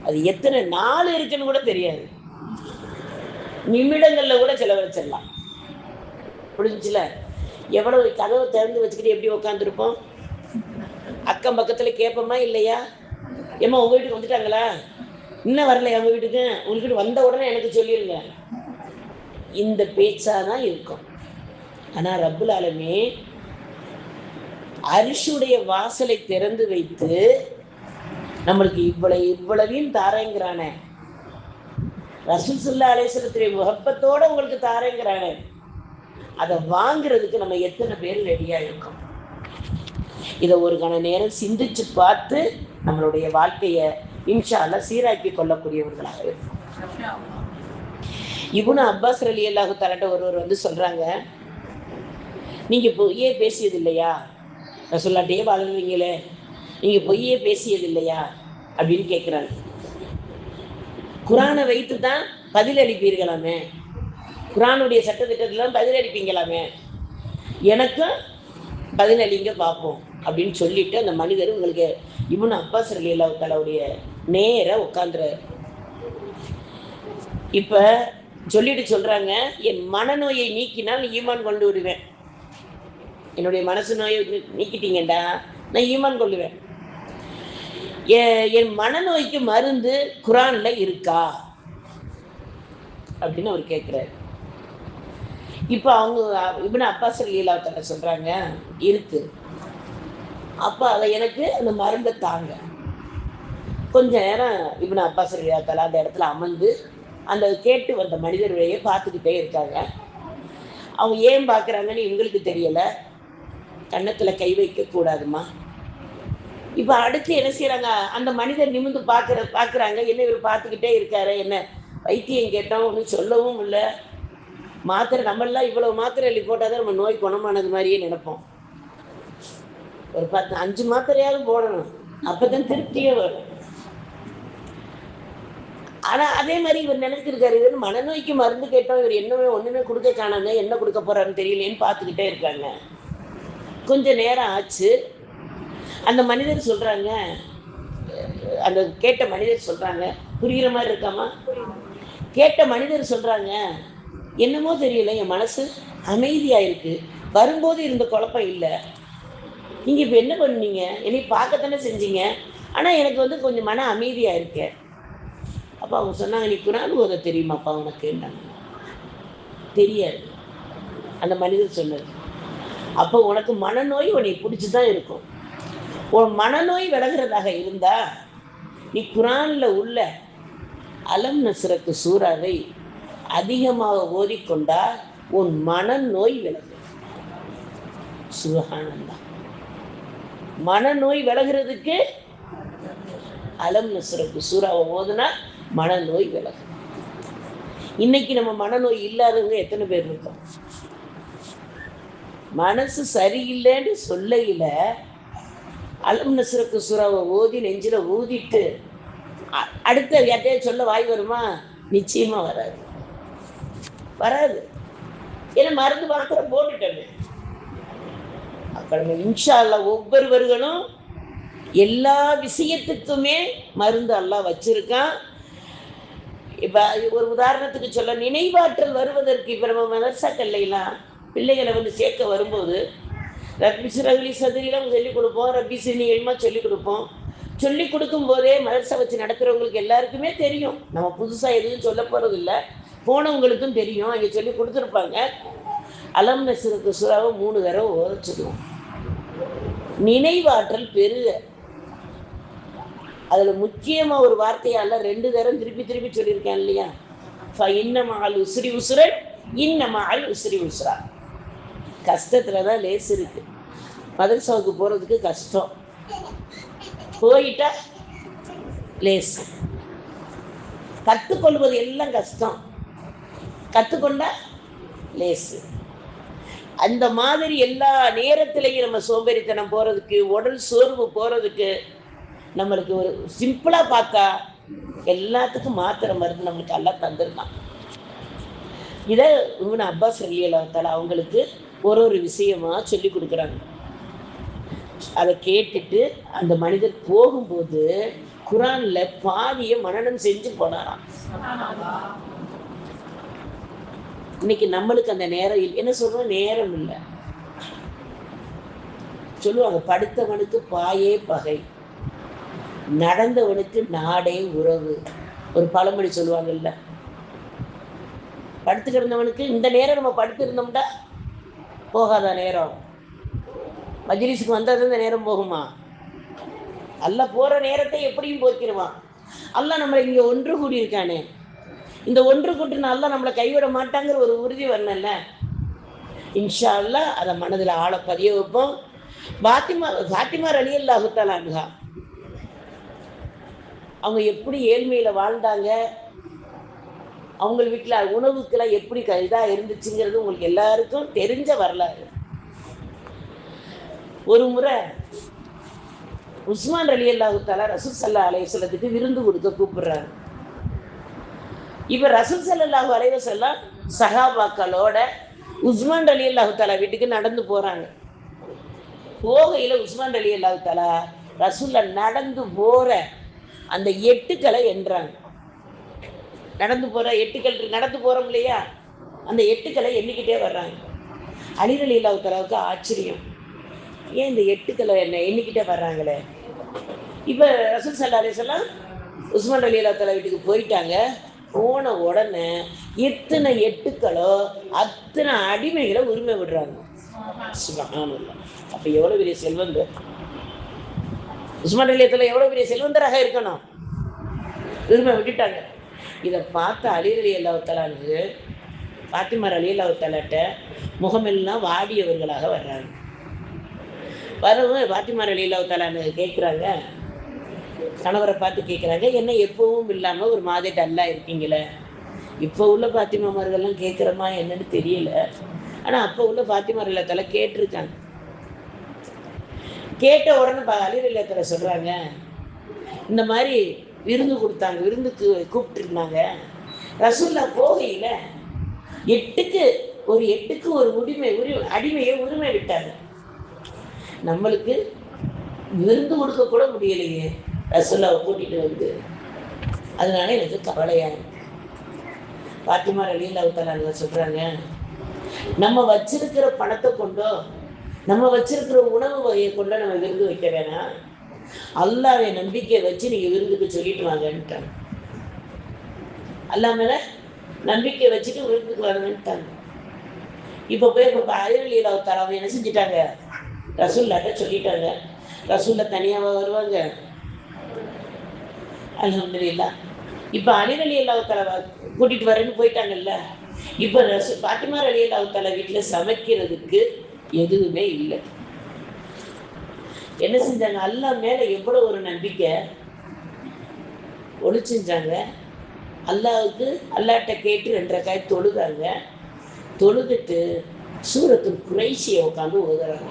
அது எத்தனை நாள் இருக்குன்னு கூட தெரியாது. நிமிடங்கள்ல கூட செலவழிச்சிடலாம். புரிஞ்சுல? எவ்வளவு கதவை திறந்து வச்சுக்கிட்டு எப்படி உட்காந்துருப்போம்? அக்கம் பக்கத்துல கேட்போமா இல்லையா? ஏம்மா உங்க வீட்டுக்கு வந்துட்டாங்களா? இன்னும் வரலையா உங்க வீட்டுக்கு? உங்ககிட்ட வந்த உடனே எனக்கு சொல்லிருங்க. இந்த பேச்சாதான் இருக்கும். ஆனா ரப்புல் ஆலமீன் அரிஷுடைய வாசலை திறந்து வைத்து நம்மளுக்கு இவ்வளவையும் தாரேங்கிறானே, ரசூல் ஸல்லல்லாஹு அலைஹி வஸல்லம் முஹப்பத்தோட உங்களுக்கு தாரேங்கிறானே, அதை வாங்குறதுக்கு நம்ம எத்தனை பேர் ரெடியா இருக்கோம்? இதை ஒரு கண நேரம் சிந்திச்சு பார்த்து நம்மளுடைய வாழ்க்கையை இன்ஷா அல்லாஹ் சீராக்கி கொள்ளக்கூடியவர்களாக இருக்கும். இப்னு அப்பாஸ் ரலியல்லாஹு தஆலா ஒருவர் வந்து சொல்றாங்க, நீங்க பொய்யே பேசியது இல்லையா? ரசூலுல்லாஹ்ட்டே வாழ்வீங்களே, நீங்க பொய்யே பேசியது இல்லையா அப்படின்னு கேட்குறாங்க. குர்ஆனை வைத்து தான் பதில் அளிப்பீர்களாமே, குர்ஆனுடைய சட்டத்திட்டத்திலாம் பதில் அளிப்பீங்களாமே, எனக்கும் பதில் அளிங்க பார்ப்போம் அப்படின்னு சொல்லிட்டு அந்த மனிதர் உங்களுக்கு இப்னு அப்பாஸ் ரலியல்லாஹு தஆலாவுடைய நேர உட்காந்துறாரு. இப்ப சொல்லிட்டு சொல்றாங்க, என் மனநோயை நீக்கினால் ஈமான் கொண்டு விடுவேன். என்னுடைய மனசு நோயை நீக்கிட்டீங்கடா, நான் ஈமான் கொள்ளுவேன். என் மனநோய்க்கு மருந்து குர்ஆன்ல இருக்கா அப்படின்னு அவர் கேட்கிறாரு. இப்ப அவங்க இப்னு அப்பாஸ் ரலியல்லாஹு தஆலா சொல்றாங்க, இருக்கு. அப்ப அதை எனக்கு அந்த மருந்தை தாங்க. கொஞ்ச நேரம் இப்னு அப்பாஸ் ரலியல்லாஹு தஆலா அந்த இடத்துல அமர்ந்து அந்த கேட்டு வந்த மனிதர்களையே பார்த்துக்கிட்டே இருக்காங்க. அவங்க ஏன் பார்க்குறாங்கன்னு இவங்களுக்கு தெரியல. கன்னத்தில் கை வைக்க கூடாதுமா. இப்போ அடுத்து என்ன செய்கிறாங்க, அந்த மனிதர் நிமிர்ந்து பார்க்குறாங்க, என்ன இவர் பார்த்துக்கிட்டே இருக்காரு, என்ன வைத்தியம் கேட்டோம் ஒன்றும் சொல்லவும் இல்லை. மாத்திரை நம்மளாம் இவ்வளவு மாத்திரை எழுதி போட்டால் தான் நம்ம நோய் குணமானது மாதிரியே நினைப்போம். ஒரு 5 மாத்திரையாவது போடணும், அப்போ தான் திருப்தியே வரும். ஆனால் அதே மாதிரி இவர் நினைச்சிருக்காரு, இவர் மனநோய்க்கு மருந்து கேட்டோம், இவர் ஒன்றுமே கொடுக்க காணாங்க, என்ன கொடுக்க போறாருன்னு தெரியலேன்னு பார்த்துக்கிட்டே இருக்காங்க. கொஞ்ச நேரம் ஆச்சு. அந்த மனிதர் சொல்றாங்க, அந்த கேட்ட மனிதர் சொல்றாங்க, புரிகிற மாதிரி இருக்காமா? கேட்ட மனிதர் சொல்றாங்க, என்னமோ தெரியல, என் மனசு அமைதியா இருக்கு, வரும்போது இருந்த குழப்பம் இல்லை. நீங்க இப்ப என்ன பண்ணீங்க? என்னை பார்க்கத்தானே செஞ்சீங்க, ஆனா எனக்கு வந்து கொஞ்சம் மன அமைதியா இருக்கேன். அப்போ அவங்க சொன்னாங்க, நீ குர்ஆன் ஓத தெரியுமாப்பா உனக்குன்னாங்க. தெரியாது. அந்த மனிதர் சொன்னது. அப்போ உனக்கு மனநோய் உன்னை பிடிச்சி தான் இருக்கும். உன் மனநோய் விலகிறதாக இருந்தா நீ குர்ஆன்ல உள்ள அலம் நஸ்ரத்து சூறாவை அதிகமாக ஓதிக்கொண்டா உன் மனநோய் விலகும். சுப்ஹானல்லாஹ். மனநோய் விலகிறதுக்கு அலம் நஸ்ரத்து சூறாவை ஓதுனா மனநோய் விலகும். இன்னைக்கு நம்ம மனநோய் இல்லாதவங்க எத்தனை பேர் இருக்கோம்? மனசு சரியில்லைன்னு சொல்லையில அலம் நஸ்ரத்து சூறாவை ஓதி நெஞ்சில ஊதிட்டு அடுத்த யார்ட்டையே சொல்ல வாய் வருமா? நிச்சயமா வராது. வராது. ஏன்னா மருந்து மாத்திரை போட்டுட்டேன். அப்ப நம்ம இன்ஷா அல்லாஹ் ஒவ்வொருவர்களும் எல்லா விஷயத்துக்குமே மருந்து அல்லாஹ் வச்சிருக்கான். இப்ப ஒரு உதாரணத்துக்கு சொல்ல, நினைவாற்றல் வருவதற்கு இப்ப நம்ம மதரசாக்கள்லாம் பிள்ளைகளை வந்து சேர்க்க வரும்போது ரப்பி சிறகுலி சதுரிலாம் சொல்லிக் கொடுப்போம், ரப்பி சிறுனி எளிமா சொல்லிக் கொடுப்போம். சொல்லி கொடுக்கும் போதே மதரசா வச்சு நடத்துகிறவங்களுக்கு எல்லாருக்குமே தெரியும், நம்ம புதுசாக எதுவும் சொல்ல போகிறது இல்லை, போனவங்களுக்கும் தெரியும், அங்கே சொல்லி கொடுத்துருப்பாங்க. அலம் நஸ்ருக்கு சூறாவை 3 தடவை ஓத சொல்லுவோம். நினைவாற்றல் பெருக. அதில் முக்கியமாக ஒரு வார்த்தையால் 2 தடவை திருப்பி திருப்பி சொல்லியிருக்கேன் இல்லையா, இன்னமால் உசுரி உசுரன் இன்னமால் உசுரி உசுரா. கஷ்டத்தில் தான் லேஸ் இருக்குது. மதரசாவுக்கு போகிறதுக்கு கஷ்டம், போயிட்டா லேஸ். கற்றுக்கொள்வது எல்லாம் கஷ்டம், கற்றுக்கொண்டா லேஸு. அந்த மாதிரி எல்லா நேரத்திலையும் நம்ம சோம்பேறித்தனம் போகிறதுக்கு, உடல் சோர்வு போகிறதுக்கு, நம்மளுக்கு ஒரு சிம்பிளாக பார்த்தா எல்லாத்துக்கும் மாத்திரை மருந்து நம்மளுக்கு எல்லாம் தந்துடலாம். இதை இவன் அப்பாஸ் ரலியல்லாஹு தஆலா அவங்களுக்கு ஒரு விஷயமா சொல்லி கொடுக்குறாங்க. அதை கேட்டுட்டு அந்த மனிதர் போகும்போது குரான்ல பாதியை மனனம் செஞ்சு போனாராம். இன்னைக்கு நம்மளுக்கு அந்த நேரம் இல்லை. என்ன சொல்றோம், நேரம் இல்லை. சொல்லுவாங்க, படுத்தவனுக்கு பாயே பகை, நடந்தவனுக்கு நாடே உறவு. ஒரு பழமொழி சொல்லுவாங்கல்ல. படுத்து கிடந்தவனுக்கு இந்த நேரம் நம்ம படுத்து இருந்தோம்டா போகாத நேரம், மஜ்லிஸுக்கு வந்தது இந்த நேரம் போகுமா? அல்லாஹ் போகிற நேரத்தை எப்படியும் போக்கிடுவான். அல்லாஹ் நம்மளை இங்கே ஒன்று கூடியிருக்கானே, இந்த ஒன்று கூட்டின அல்லாஹ் நம்மளை கைவிட மாட்டாங்கிற ஒரு உறுதி வரணும்ல. இன்ஷா அல்லாஹ் அதை மனதில் ஆழ பதிய வைப்போம். ஃபாத்திமா ரலியல்லாஹு தஆலா அன்ஹா அவங்க எப்படி ஏழ்மையில் வாழ்ந்தாங்க, அவங்க வீட்டில் உணவுக்கெல்லாம் எப்படி இதாக இருந்துச்சுங்கிறது உங்களுக்கு எல்லாருக்கும் தெரிஞ்ச வரலாறு. ஒரு முறை உஸ்மான் ரலியல்லாஹு தஆலா ரசூல் ஸல்லல்லாஹு அலைஹி வஸல்லத்துக்கு விருந்து கொடுக்க கூப்பிடுறாரு. இப்போ ரசூல் ஸல்லல்லாஹு அலைஹி வஸல்லம் சஹாபாக்களோட உஸ்மான் ரலியல்லாஹு தஆலா வீட்டுக்கு நடந்து போகிறாங்க. போகையில் உஸ்மான் ரலியல்லாஹு தஆலா ரசூல்ல நடந்து போகிற அந்த எட்டுக்களை எண்ணுறாங்க. நடந்து போகிற எட்டுக்கள் நடந்து போகிறோம் இல்லையா, அந்த எட்டுக்களை எண்ணிக்கிட்டே வர்றாங்க. அலி ரலியல்லாஹு தஆலாவுக்கு ஆச்சரியம், ஏன் இந்த எட்டுக்களை எண்ணிக்கிட்டே வர்றாங்களே. இப்போ ரசூல் ஸல்லல்லாஹு அலைஹி வஸல்லம் உஸ்மான் ரலியல்லாஹு தஆலா வீட்டுக்கு போயிட்டாங்க. போன உடனே எத்தனை எட்டுக்களோ அத்தனை அடிமைகளை உரிமை விடுறாங்க. சுப்ஹானல்லாஹ். அப்போ எவ்வளோ பெரிய செல்வந்தர் உஸ்மான் ரலியல்லாஹு தஆலா, எவ்வளோ பெரிய செல்வந்தராக இருக்கணும், உரிமை விட்டுட்டாங்க. இதை பார்த்த அலி ரலியல்லாஹு தஆலாவுக்கு ஃபாத்திமா ரலியல்லாஹு தஆலாட்ட முகமெல்லாம் வாடியவர்களாக வர்றாங்க. வரவும் ஃபாத்திமா ரலியல்லாஹு தஆலா கேட்குறாங்க, கணவரை பார்த்து கேட்குறாங்க, என்ன எப்பவும் இல்லாமல் ஒரு மாதிரி டல்லாக இருக்கீங்களே. இப்போ உள்ள ஃபாத்திமாமார்கள்லாம் கேட்குறமா என்னன்னு தெரியல, ஆனால் அப்போ உள்ள ஃபாத்திமா ரலியல்லாஹு தஆலா கேட்டிருக்காங்க. கேட்ட உடனே அலி ரலியல்லாஹு தஆலா சொல்கிறாங்க, இந்த மாதிரி விருந்து கொடுத்தாங்க, விருந்துக்கு கூப்பிட்டுருந்தாங்க. ரசூல்லா போகையில் எட்டுக்கு ஒரு அடிமையை உரிமை விட்டாங்க. நம்மளுக்கு விருந்து கொடுக்க கூட முடியலையே ரசூல்லாவை கூட்டிகிட்டு வந்து, அதனால எனக்கு கவலையாக. ஃபாத்திமா ரலியல்லாஹு தஆலா சொல்கிறாங்க, நம்ம வச்சிருக்கிற பணத்தை கொண்டோ நம்ம வச்சிருக்கிற உணவு வகையை கொண்டோ நம்ம விருந்து வைக்க வேணாம், அல்லாஹ்வை நம்பிக்கையை வச்சு நீங்கள் விருந்துக்கு சொல்லிட்டு வாங்கன்ட்டாங்க. அல்லாஹ் மேலே நம்பிக்கை வச்சுட்டு விருந்துக்கு வாங்கன்ட்டாங்க. இப்போ போய் அலி ரலியல்லாஹு தஆலா என்ன செஞ்சிட்டாங்க, ரசூல்லாட்ட சொல்லிட்டாங்க. ரசூல்லா தனியாக வருவாங்க. அல்ஹம்துலில்லாஹ். இப்போ அலி ரலியல்லாஹு தஆலா கூட்டிகிட்டு வரேன்னு போயிட்டாங்கல்ல. இப்போ ஃபாத்திமா ரலியல்லாஹு தஆலா வீட்டில் சமைக்கிறதுக்கு எதுவுமே இல்லை. என்ன செஞ்சாங்க, அல்லாஹ் மேலே எவ்வளோ ஒரு நம்பிக்கை ஒளி செஞ்சாங்க. அல்லாஹ்வுக்கு அல்லாஹ்ட்ட கேட்டு 2 ரக்காத் தொழுதாங்க. தொழுதுட்டு சூரத்துல் குரைஷியை உட்காந்து ஓதுறாங்க.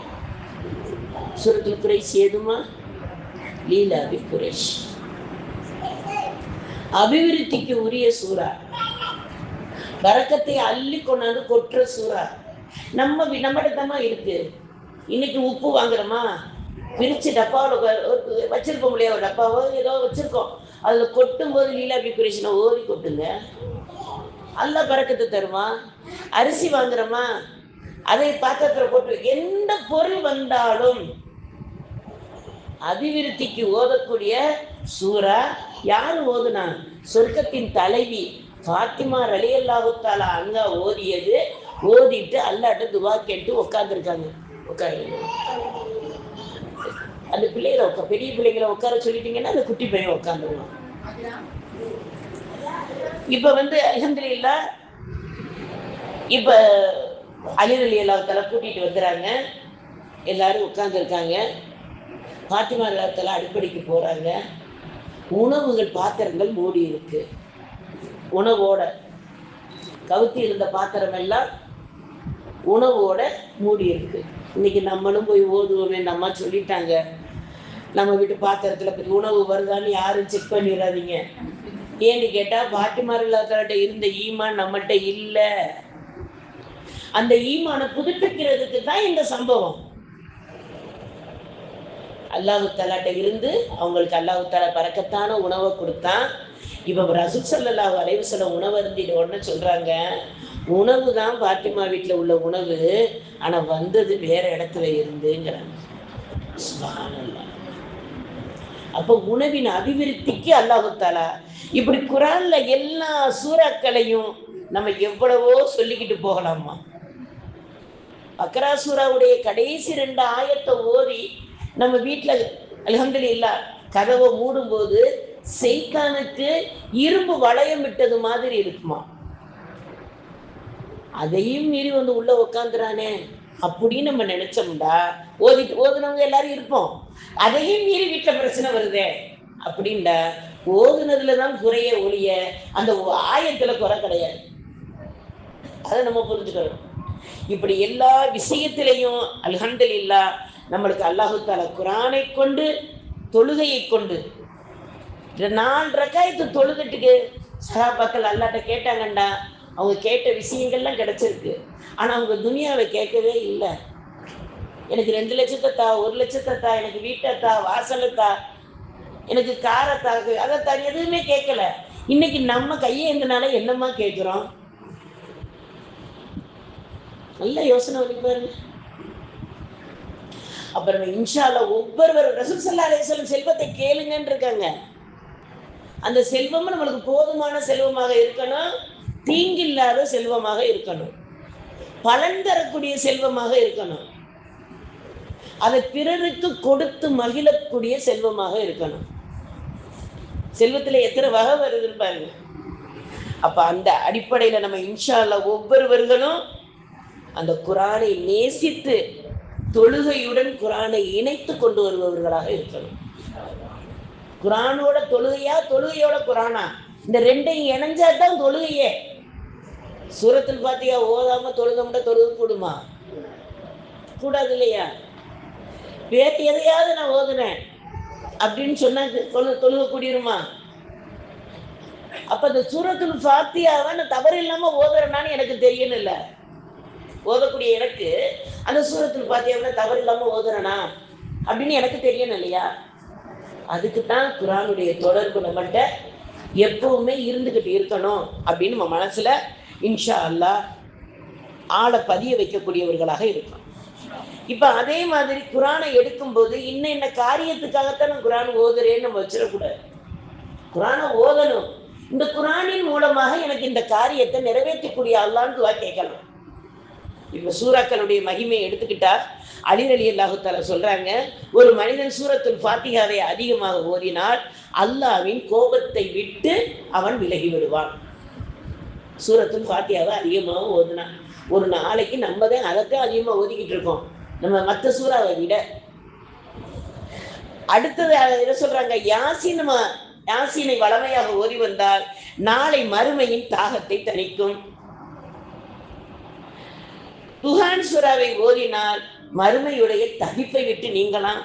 சூரத்துல் குரைஷி எதுமா, லீலாவி குரைஷ், அபிவிருத்திக்கு உரிய சூறா, பரக்கத்தை அள்ளி கொண்டாந்து கொட்டுற சூறா. நம்மகிட்ட இருக்கு. இன்னைக்கு உப்பு வாங்குறோமா, பிரித்து டப்பாவில் வச்சிருக்கோம் இல்லையா, ஒரு டப்பாவோ ஏதோ வச்சிருக்கோம், அதில் கொட்டும் போது லீலாபி குரேஷனை ஓதி கொட்டுங்க, அல்லாஹ் பரக்கத்தை தருவான். அரிசி வாங்குறோமா, அதை பாத்திரத்தில் போட்டு எந்த பொருள் வந்தாலும் அபிவிருத்திக்கு ஓதக்கூடிய சூரா யாரு ஓதுனா? சொர்க்கத்தின் தலைவி ஃபாத்திமா ரலியல்லாஹு தஆலா அன்ஹா ஓதியது. ஓதிட்டு அல்லாஹ்ட்ட துவா கேட்டு உட்கார்ந்துருக்காங்க. உட்காருங்க. அந்த பிள்ளைகளை பெரிய பிள்ளைங்களை உட்கார சொல்லிட்டீங்கன்னா அந்த குட்டி பையன் உட்காந்துருவான். இப்ப அல்ஹம்துலில்லாஹ் இப்ப அலி ரலியல்லாஹு தஆலா கூட்டிட்டு வந்துறாங்க. எல்லாரும் உட்கார்ந்துருக்காங்க. ஃபாத்திமா ரலியல்லாஹு தஆலா அடுப்படிக்கு போறாங்க. உணவுகள் பாத்திரங்கள் மூடி இருக்கு. உணவோட கவுத்தி இருந்த பாத்திரம் எல்லாம் உணவோட மூடி இருக்கு. இன்னைக்கு நம்மளும் போய் ஓதுவோமே, இந்த அம்மா சொல்லிட்டாங்க, நம்ம வீட்டு பாத்திரத்துல போய் உணவு வருதான்னு யாரும் செக் பண்ணிடாதீங்க. ஏன்னு கேட்டா ஃபாத்திமா ரலியல்லாஹு தஆலா இருந்த ஈமான் நம்மகிட்ட இல்லை. அந்த ஈமானை புதுப்பிக்கிறதுக்கு தான் இந்த சம்பவம். அல்லாஹு தஆலாட்ட இருந்து அவங்களுக்கு அல்லாஹு தஆலா பரக்கத்தான உணவை கொடுத்தான். இப்போ ரசூல் ஸல்லல்லாஹு அலைஹி வஸல்லம் உணவு அருந்திட்ட உடனே சொல்றாங்க, உணவு தான் ஃபாத்திமா வீட்டில் உள்ள உணவு, ஆனால் வந்தது வேற இடத்துல இருந்துங்கிறாங்க. சுப்ஹானல்லாஹ். அப்போ உணவின் அபிவிருத்திக்கு அல்லாஹு தஆலா இப்படி குர்ஆன்ல எல்லா சூறாக்களையும் நம்ம எவ்வளவோ சொல்லிக்கிட்டு போகலாமா. பக்ரா சூராவுடைய கடைசி 2 ஆயத்தை ஓதி நம்ம வீட்டில் அல்ஹம்துலில்லாஹ் கதவை மூடும்போது சைத்தானுக்கு இரும்பு வளையம் விட்டது மாதிரி இருக்குமா. அதையும் மீறி உள்ள உட்காந்துறானே அப்படின்னு நம்ம நினைச்சோம்டா ஓதுனவங்க எல்லாரும் இருப்போம். அதையும் மீறி வீட்டில் பிரச்சனை வருதே அப்படின்டா ஓதுனதுலதான் குறைய ஒழிய அந்த ஆயத்துல குறை கிடையாது. அதை நம்ம புரிஞ்சுக்கணும். இப்படி எல்லா விஷயத்திலையும் அல்ஹம்துலில்லாஹ் நம்மளுக்கு அல்லாஹு தஆலா குர்ஆனை கொண்டு தொழுகையை கொண்டு 4 ரக்காயத்து தொழுதுட்டுக்கு சஹாபாக்கள் அல்லாஹ்ட்ட கேட்டாங்கண்டா, அவங்க கேட்ட விஷயங்கள்லாம் கிடைச்சிருக்கு. ஆனால் அவங்க துனியாவை கேட்கவே இல்லை. எனக்கு 2 லட்சத்தை தா, 1 லட்சத்தை தா, எனக்கு வீட்டை தா, வாசலை தா, எனக்கு காரை தா, அதை தா, எதுவுமே கேட்கல. இன்னைக்கு நம்ம கையேந்தினால என்னம்மா கேட்குறோம்? நல்ல யோசனை பண்ணி பாருங்க. அப்புறம் இன்ஷா அல்லாஹ் ஒவ்வொருவரும் ரசூல் ஸல்லல்லாஹு அலைஹி வஸல்லம் செல்வத்தை கேளுங்கன்னு இருக்காங்க. அந்த செல்வமும் நம்மளுக்கு போதுமான செல்வமாக இருக்கணும், தீங்கில்லாத செல்வமாக இருக்கணும், பலன் தரக்கூடிய செல்வமாக இருக்கணும், அதை பிறருக்கு கொடுத்து மகிழக்கூடிய செல்வமாக இருக்கணும். செல்வத்தில் எத்தனை வகை வருதுன்னு பாருங்க. அப்ப அந்த அடிப்படையில் நம்ம இன்ஷா அல்லாஹ் ஒவ்வொருவர்களும் அந்த குர்ஆனை நேசித்து தொழுகையுடன் குர்ஆனை இணைத்து கொண்டு வருபவர்களாக இருக்கணும். குர்ஆனோட தொழுகையா, தொழுகையோட குர்ஆனா, இந்த ரெண்டையும் இணைஞ்சாதான் தொழுகையே. சூரத்துல் ஃபாத்திஹா ஓதாம தொழுதோம்னா தொழுது கூடுமா? கூடாது இல்லையா? வேற எதையாவது நான் ஓதுனேன் அப்படின்னு சொன்னா தொழுக கூடிருமா? அப்ப இந்த சூரத்துல் ஃபாத்திஹாவை நான் தவறு இல்லாம ஓதுறேன்னான்னு எனக்கு தெரியணும் இல்லை. ஓதக்கூடிய எனக்கு அந்த சூரத்துல் ஃபாத்திஹாவை தவறு இல்லாம ஓதுறேனா அப்படின்னு எனக்கு தெரியணும் இல்லையா? அதுக்குத்தான் குர்ஆனுடைய தொடர்பு நம்மகிட்ட எப்பவுமே இருந்துகிட்டு இருக்கணும் அப்படின்னு நம்ம மனசுல இன்ஷா அல்லாஹ் ஆளை பதிய வைக்கக்கூடியவர்களாக இருக்கும். இப்ப அதே மாதிரி குர்ஆனை எடுக்கும்போது இன்ன காரியத்துக்காகத்தான் நான் குர்ஆன் ஓதுறேன்னு நம்ம வச்சிடக்கூடாது. குர்ஆனை ஓதணும். இந்த குர்ஆனின் மூலமாக எனக்கு இந்த காரியத்தை நிறைவேற்றக்கூடிய அல்லாஹ்ன்னு துஆ கேட்கலாம். இப்ப சூறாக்களுடைய மகிமையை எடுத்துக்கிட்டா அலி ரலியல்லாஹு தஆலா சொல்றாங்க, ஒரு மனிதன் சூரத்துல் ஃபாத்திஹாவை அதிகமாக ஓதினால் அல்லாஹ்வின் கோபத்தை விட்டு அவன் விலகி விடுவான். சூரத்துல் ஃபாத்திஹாவை அதிகமாக ஓதுனா ஒரு நாளைக்கு நம்ம தான் அதைத்தான் அதிகமாக ஓதிக்கிட்டு இருக்கோம் நம்ம மற்ற சூறாவை விட. அடுத்தது என்ன சொல்றாங்க, யாசீனை வளமையாக ஓதி வந்தால் நாளை மறுமையின் தாகத்தை தணிக்கும். துஹான் சூறாவை ஓதினால் மறுமையுடைய தவிப்பை விட்டு நீங்கலாம்.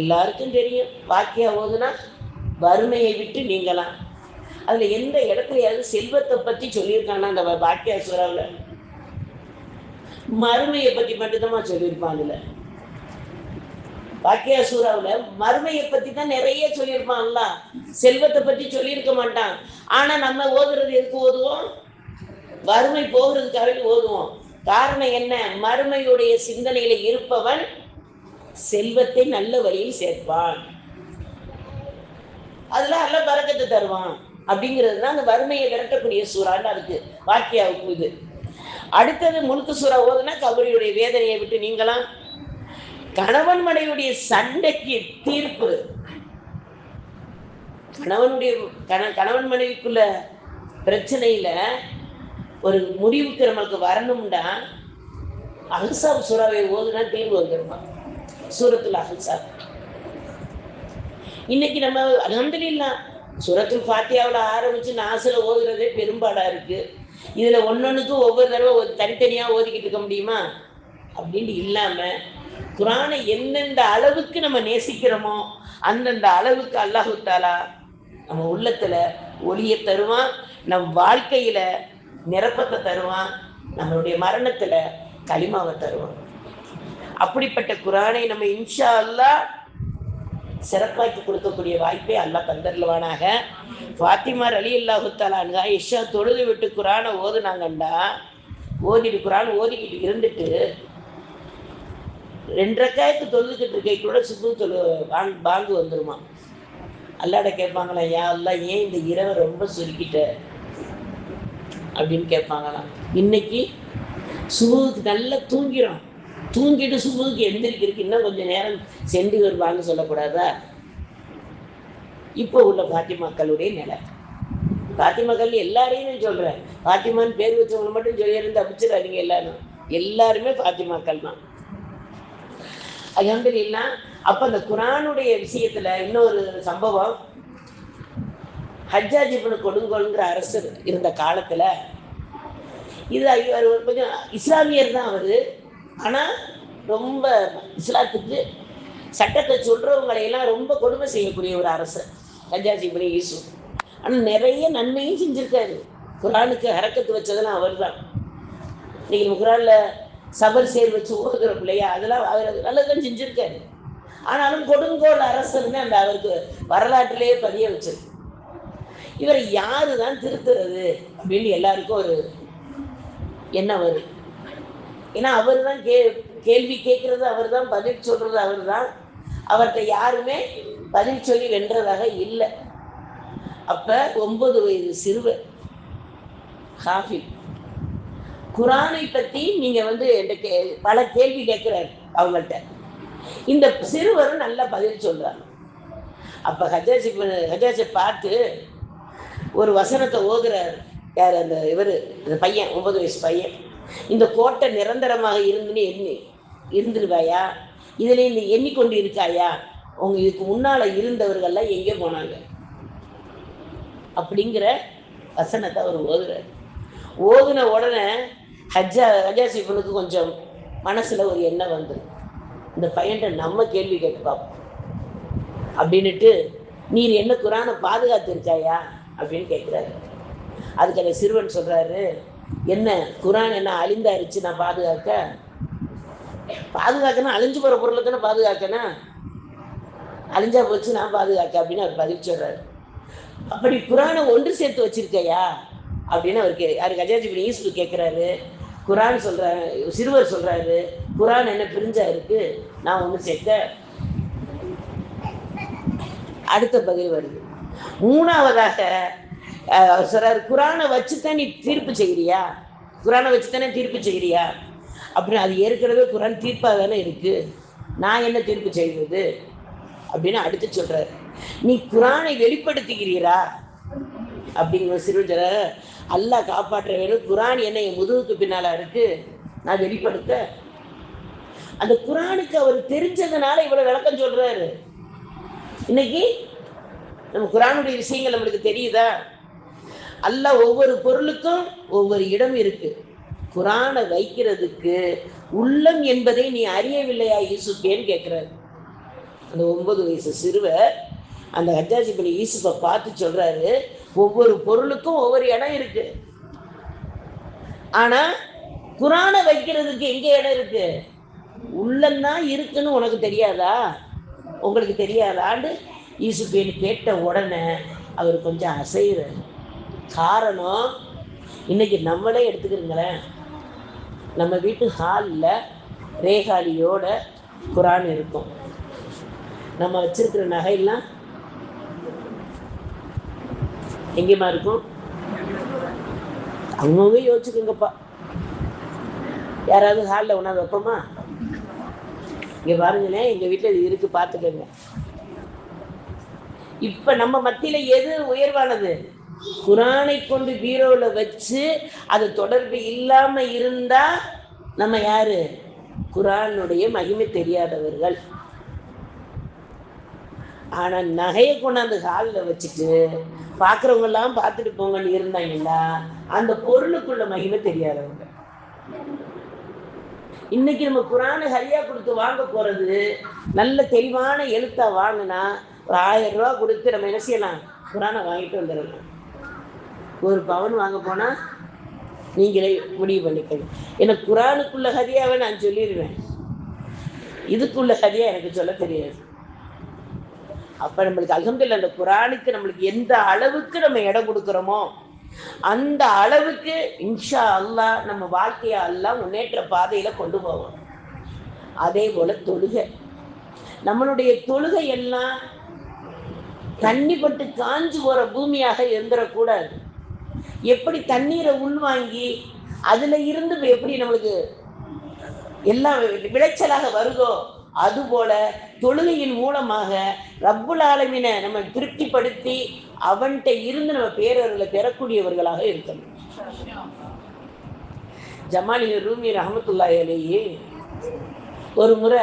எல்லாருக்கும் தெரியும், வாக்கியா ஓதுனா வறுமையை விட்டு நீங்கலாம். அதுல எந்த இடத்துலயாவது செல்வத்தை பத்தி சொல்லியிருக்காங்கன்னா அந்த வாக்கியா சூறாவில் மறுமையை பத்தி மட்டும்தான் சொல்லியிருப்பான். அதுல வாக்கியா சூறாவில் மறுமையை பத்தி தான் நிறைய சொல்லியிருப்பான்ல, செல்வத்தை பத்தி சொல்லியிருக்க மாட்டான். ஆனா நம்ம ஓதுறது எதுக்கு ஓதுவோம்? வறுமை போகிறதுக்காக ஓதுவோம். காரணம் என்ன? மறுமையுடைய சிந்தனையில இருப்பவன் செல்வத்தை நல்ல வழியில் சேர்ப்பான், அதுல அல்ல பரக்கத்தை தருவான் அப்படிங்கிறது தான் அந்த வறுமையை விரட்டக்கூடிய சூறான்னு அதுக்கு வாக்கியாவுக்கு இது. அடுத்தது முழுக்க சூறா ஓதுனா கபரியுடைய வேதனையை விட்டு நீங்களாம். கணவன் மனைவியுடைய சண்டைக்கு தீர்ப்பு, கணவன் மனைவிக்குள்ள பிரச்சனையில ஒரு முடிவுக்கு நம்மளுக்கு வரணும்னா அஹ்ஸாப் சூறாவை ஓதுனா தீர்வு வந்துருமா. சூரத்துல் அஹ்ஸாப் இன்னைக்கு நம்ம அல்ஹம்துலில்லாஹ் சூரத்துல் ஃபாத்தியாவில் ஆரம்பிச்சு நாசில ஓதுறதே பெரும்பாடா இருக்கு. இதுல ஒன்னொன்னுக்கும் ஒவ்வொரு தடவை தனித்தனியா ஓதிக்கிட்டு இருக்க முடியுமா? அப்படின்னு இல்லாம குர்ஆனை எந்தெந்த அளவுக்கு நம்ம நேசிக்கிறோமோ அந்தந்த அளவுக்கு அல்லாஹ் தஆலா நம்ம உள்ளத்துல ஒளியை தருவான், நம் வாழ்க்கையில நிரப்பத்தை தருவான், நம்மளுடைய மரணத்துல களிமாவை தருவான். அப்படிப்பட்ட குர்ஆனை நம்ம இன்ஷா அல்லாஹ் சிறப்பாக்கி கொடுக்கக்கூடிய வாய்ப்பை அல்லாஹ் தந்தருவானாக. ஃபாத்திமா ரலியல்லாஹு தஆலா அன்ஹா இஷா தொழுது விட்டு குர்ஆனை ஓதுனாங்கண்டா, ஓதிட்டு குர்ஆன் ஓதிக்கிட்டு இருந்துட்டு 2 ரக்காயத்து தொழுதுகிட்டு இருக்க கூட சுபு பாங்கு வந்துருமா. அல்லாஹ்ட கேட்பாங்களா, யா அல்லாஹ் ஏன் இந்த இரவை ரொம்ப சுருக்கிட்ட அப்படின்னு கேட்பாங்களாம். இன்னைக்கு சுபுக்கு நல்லா தூங்கிடும், தூங்கிட்டு சுபுக்கு எந்திரிக்கிறதுக்கு இன்னும் கொஞ்சம் நேரம் சென்று வருவாங்க சொல்லக்கூடாதா? இப்போ உள்ள பாத்திமாக்களுடைய நிலை. பாத்திமாக்கள் எல்லாரையும் நான் சொல்றேன், பாத்திமான்னு பேர் வச்சவங்களை மட்டும் சொல்லியிருந்து தப்பிச்சிடாதீங்க. எல்லாருமே பாத்திமாக்கள் தான். அல்ஹம்துலில்லாஹ். அப்ப அந்த குர்ஆனுடைய விஷயத்துல இன்னொரு சம்பவம், ஹஜ்ஜாஜ் இப்னு கொடுங்கோல்ங்கிற அரசர் இருந்த காலத்துல, இது அவர் கொஞ்சம் இஸ்லாமியர் தான் அவரு, ஆனா ரொம்ப இஸ்லாத்துக்கு சட்டத்தை சொல்றவங்களையெல்லாம் ரொம்ப கொடுமை செய்யக்கூடிய ஒரு அரசர் ஹஜ்ஜாஜ் இப்னு யூசுப். ஆனா நிறைய நன்மையும் செஞ்சிருக்காரு. குர்ஆனுக்கு ஹரக்கத்து வச்சதெல்லாம் அவர் தான். இன்னைக்கு நம்ம குர்ஆன்ல சபர் சேர் வச்சு ஓதுறோம் இல்லையா, அதெல்லாம் அவர் நல்லதான் செஞ்சிருக்காரு. ஆனாலும் கொடுங்கோல் அரசர்னு அந்த அவருக்கு வரலாற்றிலேயே பதிய வச்சிருக்கு. இவரை யாரு தான் திருத்துறது அப்படின்னு எல்லாருக்கும் ஒரு எண்ணம் வரும். ஏன்னா அவர் தான் கேள்வி கேட்கறது அவர் தான், பதில் சொல்றது அவர் தான், அவர்கிட்ட யாருமே பதில் சொல்லி வென்றதாக இல்லை. அப்ப 9 வயது சிறுவர் ஹாஃபில் குர்ஆனை பத்தி நீங்க பல கேள்வி கேட்கிறாரு அவங்கள்ட்ட. இந்த சிறுவரும் நல்லா பதில் சொல்றாங்க. அப்ப ஹஜ்ஜாஜை பார்த்து ஒரு வசனத்தை ஓதுறாரு. யார்? அந்த இந்த பையன், 9 வயசு பையன். இந்த கோட்டை நிரந்தரமாக இருந்துருவாயா? இதுல நீ எண்ணிக்கொண்டு இருக்காயா? உங்க இதுக்கு முன்னால இருந்தவர்கள்லாம் எங்கே போனாங்க அப்படிங்கிற வசனத்தை அவர் ஓதுறாரு. ஓதுன உடனே ஹஜ்ஜாஜ் இப்னுக்கு கொஞ்சம் மனசுல ஒரு எண்ணம் வந்து, இந்த பையன்கிட்ட நம்ம கேள்வி கேட்டு பார்ப்போம் அப்படின்னுட்டு, நீர் என்ன குர்ஆனை பாதுகாத்து இருக்காயா அப்படின்னு கேட்குறாரு. அதுக்கு அந்த சிறுவன் சொல்றாரு, என்ன குர்ஆன் என்ன அழிந்தாருச்சு நான் பாதுகாக்கணும், அழிஞ்சு போற பொருளை தானே பாதுகாக்கணும், அழிஞ்சா போச்சு நான் பாதுகாக்க அப்படின்னு அவர் பதில் சொல்றாரு. அப்படி குர்ஆனை ஒன்று சேர்த்து வச்சிருக்கையா அப்படின்னு அவருக்கு யாருக்கு ஹஜ்ஜாஜ் இப்னு யூசுப் கேட்குறாரு. குர்ஆன் சிறுவர் சொல்றாரு, குர்ஆன் என்ன பிரிஞ்சா இருக்கு, நான் ஒன்று சேர்க்க. அடுத்த பதில் வருது. 3ஆவதாக அவர் சொல்றாரு, குர்ஆனை வச்சுதான் நீ தீர்ப்பு செய்கிறியா, குர்ஆனை வச்சுத்தானே தீர்ப்பு செய்கிறியா அப்படின்னு. அது ஏற்கனவே குர்ஆன் தீர்ப்பாக தானே இருக்கு, நான் என்ன தீர்ப்பு செய்வது அப்படின்னு அடுத்து சொல்றாரு. நீ குர்ஆனை வெளிப்படுத்துகிறீரா அப்படிங்கிற சிறுவர். அல்லாஹ் காப்பாற்ற வேணும், குர்ஆன் என்ன என் முதுகுக்கு பின்னால இருக்கு, நான் வெளிப்படுத்த. அந்த குர்ஆனுக்கு அவர் தெரிஞ்சதுனால இவ்வளவு விளக்கம் சொல்றாரு. இன்னைக்கு நம்ம குர்ஆனுடைய விஷயங்கள் நம்மளுக்கு தெரியுதா? அல்லாஹ் ஒவ்வொரு பொருளுக்கும் ஒவ்வொரு இடம் இருக்கு. குர்ஆனை வைக்கிறதுக்கு உள்ளம் என்பதை நீ அறியவில்லையா யூசுஃபேன்னு கேட்கிறாரு. அந்த 9 வயசு சிறுவர் அந்த ஹஜ்ஜாஜ் இப்னு யூசுஃபை பார்த்து சொல்றாரு, ஒவ்வொரு பொருளுக்கும் ஒவ்வொரு இடம் இருக்கு, ஆனா குர்ஆனை வைக்கிறதுக்கு எங்க இடம் இருக்கு, உள்ளம்தான் இருக்குன்னு உனக்கு தெரியாதா, உங்களுக்கு தெரியாதான்னு யூசுஃபேன்னு கேட்ட உடனே அவர் கொஞ்சம் அசைகிறார். காரணம், இன்னைக்கு நம்மளே எடுத்துக்கிறீங்களேன், நம்ம வீட்டு ஹாலில் ரேகாலியோட குரான் இருக்கும். நம்ம வச்சிருக்கிற நகையெல்லாம் எங்கேயுமா இருக்கும்? அவங்கவுங்க யோசிச்சுக்கோங்கப்பா. யாராவது ஹாலில் ஒன்றாவது வைப்போமா? இங்கே பாருங்களேன், எங்கள் வீட்டில் இது இருக்குது, பார்த்துக்கோங்க. இப்போ நம்ம மத்தியில் எது உயர்வானது? குரானை கொண்டு பீரோவில் வச்சு அது தொடர்பு இல்லாமல் இருந்தால் நம்ம யாரு? குரானுடைய மகிமை தெரியாதவர்கள். ஆனால் நகையை கொண்டாந்து ஹாலில் வச்சுட்டு பார்க்குறவங்கெல்லாம் பார்த்துட்டு போங்கன்னு இருந்தாங்கன்னா அந்த பொருளுக்குள்ள மகிமை தெரியாதவங்க. இன்னைக்கு நம்ம குரானை ஹரியா கொடுத்து வாங்க போறது, நல்ல தெளிவான எழுத்தா வாங்கினா ஒரு 1000 ரூபா கொடுத்து நம்ம என்ன செய்யலாம்? குரானை வாங்கிட்டு வந்துடலாம். ஒரு பவுன் வாங்க போனா நீங்களே முடிவு பண்ணிக்கணும். எனக்கு குரானுக்குள்ள ஹரியாவை நான் சொல்லிடுவேன், இதுக்குள்ள ஹரியா எனக்கு சொல்ல தெரியாது. அப்ப நம்மளுக்கு அல்ஹம்துலில்லாஹ் அந்த குரானுக்கு நம்மளுக்கு எந்த அளவுக்கு நம்ம இடம் கொடுக்குறோமோ அந்த அளவுக்கு இன்ஷா அல்லாஹ் நம்ம வாழ்க்கையை அல்லாஹ் முன்னேற்ற பாதையில கொண்டு போவோம். அதே போல தொழுகை, நம்மளுடைய தொழுகை எல்லாம் தண்ணி பட்டு காஞ்சு போற பூமியாக இருந்துடக்கூடாது. எப்படி தண்ணீரை உள்வாங்கி அதுல இருந்து எப்படி நம்மளுக்கு எல்லாம் விளைச்சலாக வருதோ அதுபோல தொழுகையின் மூலமாக ரப்புல் ஆலமீனை நம்ம திருப்திப்படுத்தி அவன்கிட்ட இருந்து நம்ம பேரர்களை பெறக்கூடியவர்களாக இருக்கணும். ஜமால் ரூமி ரஹமத்துல்லாஹி அலைஹி ஒரு முறை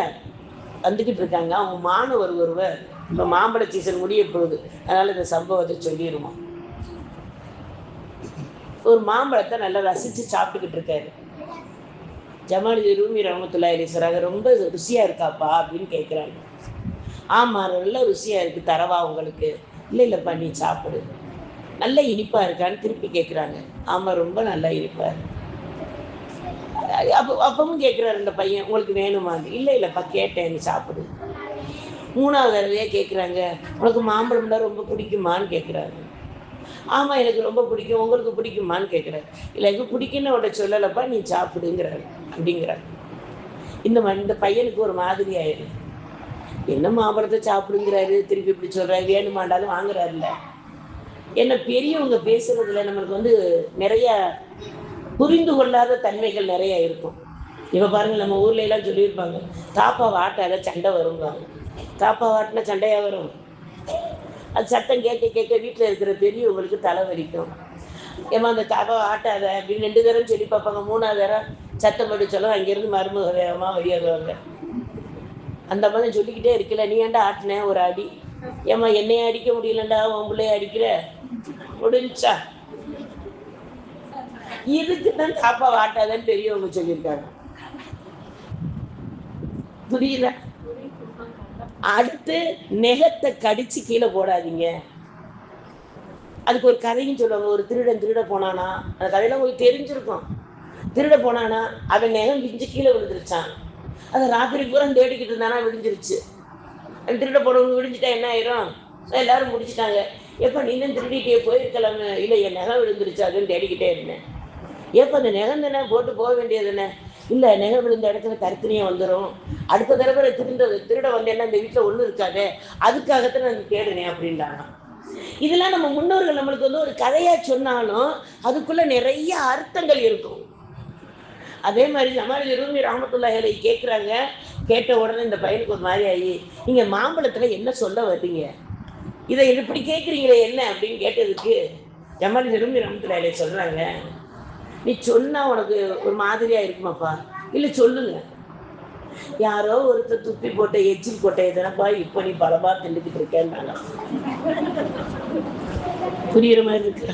வந்துக்கிட்டு இருக்காங்க. அவங்க மாணவர் ஒருவர், இப்போ மாம்பழ சீசன் முடிய போகுது, அதனால இந்த சம்பவத்தை சொல்லிடுவோம். ஒரு மாம்பழத்தை நல்லா ரசித்து சாப்பிட்டுக்கிட்டு இருக்காரு. ஜமால் ரூமி ரஹமத்துல்லாஹி அலைஹி சொல்றாங்க, ரொம்ப ருசியாக இருக்காப்பா அப்படின்னு கேட்குறாங்க. ஆமாம், நல்ல ருசியாக இருக்குது, தரவா உங்களுக்கு? இல்லை இல்லைப்பா, நீ சாப்பிடு. நல்ல இனிப்பாக இருக்கான்னு திருப்பி கேட்குறாங்க. ஆமாம், ரொம்ப நல்லா இனிப்பாக. அப்பவும் கேட்குறாரு இந்த பையன், உங்களுக்கு வேணுமான்னு. இல்லை இல்லைப்பா, கேட்டேன், நீ சாப்பிடு. 3வது தடவையே கேட்குறாங்க, உனக்கு மாம்பழம்னா ரொம்ப பிடிக்குமான்னு கேட்குறாரு. ஆமாம், எனக்கு ரொம்ப பிடிக்கும், உங்களுக்கு பிடிக்குமான்னு கேட்குறாரு. இல்லை, எனக்கு பிடிக்குன்னு அவட சொல்லலைப்பா, நீ சாப்பிடுங்கிறாரு அப்படிங்கிறாரு. இந்த பையனுக்கு ஒரு மாதிரி ஆயிடுது. என்ன மாம்பழத்தை சாப்பிடுங்கிறாரு, திருப்பி இப்படி சொல்கிறாரு, வேணுமாண்டாலும் வாங்குறாருல்ல. என்ன பெரியவங்க பேசுறதுல நம்மளுக்கு நிறைய புரிந்து கொள்ளாத தன்மைகள் நிறைய இருக்கும். இப்போ பாருங்க, நம்ம ஊர்ல எல்லாம் சொல்லியிருப்பாங்க, தாப்பா வாட்டாத சண்டை வருவாங்க. தாப்பா வாட்டினா சண்டையாக வரும். அது சத்தம் கேட்க கேட்க வீட்டில் இருக்கிற பெரியவங்களுக்கு தலை வலிக்கும். ஏமா அந்த தாப்பா ஆட்டாத அப்படின்னு 2 தடவை சொல்லி பார்ப்பாங்க. 3வது தடவை சத்தம் போட்டு சொல்ல அங்கேருந்து மருமக வேகமாக வெளியாகுவாங்க. அந்த மாதிரி சொல்லிக்கிட்டே இருக்கல, நீ ஏன்டா ஆட்டினேன் ஒரு அடி, ஏம்மா என்னைய அடிக்க முடியலண்டா, உன் பிள்ளைய அடிக்கிற, முடிஞ்சா. இதுக்கு தான் தாப்பா வாட்டாதன்னு பெரியவங்க சொல்லியிருக்காங்க. புரியுதா? அடுத்து நெகத்தை கடிச்சு கீழே போடாதீங்க. அதுக்கு ஒரு கதையும் சொல்லுவாங்க. ஒரு திருட போனானா, அந்த கதையெல்லாம் உங்களுக்கு தெரிஞ்சிருக்கும். திருட போனானா, அவன் நெகம் பிஞ்சு கீழே விழுந்துருச்சான். அதை ராத்திரி பூரா தேடிக்கிட்டு இருந்தானா, விடிஞ்சிருச்சு. திருட போனவங்க விடிஞ்சிட்டா என்ன ஆயிரும்? எல்லாரும் முடிச்சுட்டாங்க. எப்போ நீனும் திருடிட்டே போயிருக்கலாமே. இல்லை, என் நெகம் விழுந்துருச்சு, அதுன்னு தேடிக்கிட்டே இருந்தேன். எப்போ அந்த நெகம் தானே போட்டு போக வேண்டியது என்ன? இல்லை, நெகம் விழுந்த இடத்துல தரித்திரியம் வந்துடும். அடுத்த தடவை திருட வந்தேன்னா இந்த வீட்டில் ஒன்றும் இருக்காது, அதுக்காகத்தான் நான் தேடுனேன் அப்படின்றாங்க. இதெல்லாம் நம்ம முன்னோர்கள் நம்மளுக்கு ஒரு கதையா சொன்னாலும் அதுக்குள்ள நிறைய அர்த்தங்கள் இருக்கும். அதே மாதிரி ஜமால் ரூமி ரஹமத்துல்லாஹி அலைஹி கேட்குறாங்க. கேட்ட உடனே இந்த பையனுக்கு ஒரு மாதிரி ஆகி, நீங்கள் மாம்பழத்தில் என்ன சொல்ல வர்றீங்க, இதை இப்படி கேட்குறீங்களே என்ன அப்படின்னு கேட்டதுக்கு ஜமால் ரூமி ரஹமத்துல்லாஹி அலைஹி சொல்கிறாங்க, நீ சொன்னா உனக்கு ஒரு மாதிரியா இருக்குமாப்பா, இல்லை சொல்லுங்க. யாரோ ஒருத்தர் துப்பி போட்ட எச்சில் கொட்டையை தானப்பா இப்போ நீ பலமா திண்டுக்கிட்டு இருக்கேன்னாங்க. புரியுற மாதிரி இருக்கு.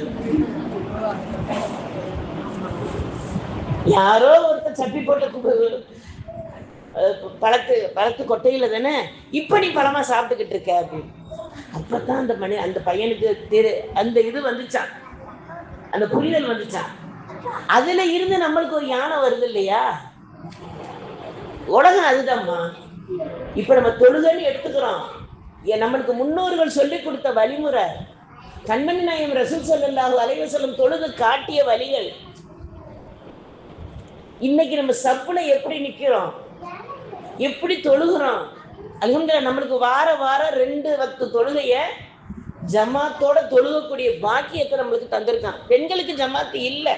யாரோ ஒருத்தர் சப்பி போட்ட பழத்து கொட்டையில தானே இப்ப நீ பழமா சாப்பிட்டுக்கிட்டு இருக்க அப்படின்னு. அப்பதான் அந்த பையனுக்கு அந்த இது வந்துச்சான், அந்த புரிதல் வந்துச்சான். அதுல இருந்து நம்மளுக்கு ஒரு யானை வருது இல்லையா, உலகம் அதுதான்மா. இப்ப நம்ம தொழுகைன்னு எடுத்துக்கிறோம், நம்மளுக்கு முன்னோர்கள் சொல்லி கொடுத்த வழிமுறை, கண்மணி நாயகம் ரசூல் ஸல்லல்லாஹு அலைஹி வஸல்லம் தொழுது காட்டிய வழிகள். இன்னைக்கு நம்ம சப்புல எப்படி நிக்கிறோம், எப்படி தொழுகிறோம். அல்ஹம்துலில்லாஹ் நம்மளுக்கு வார வாரம் 2 வக்து தொழுகைய ஜமாத்தோட தொழுகக்கூடிய பாக்கியத்தை நம்மளுக்கு தந்திருக்கான். பெண்களுக்கு ஜமாத்து இல்லை,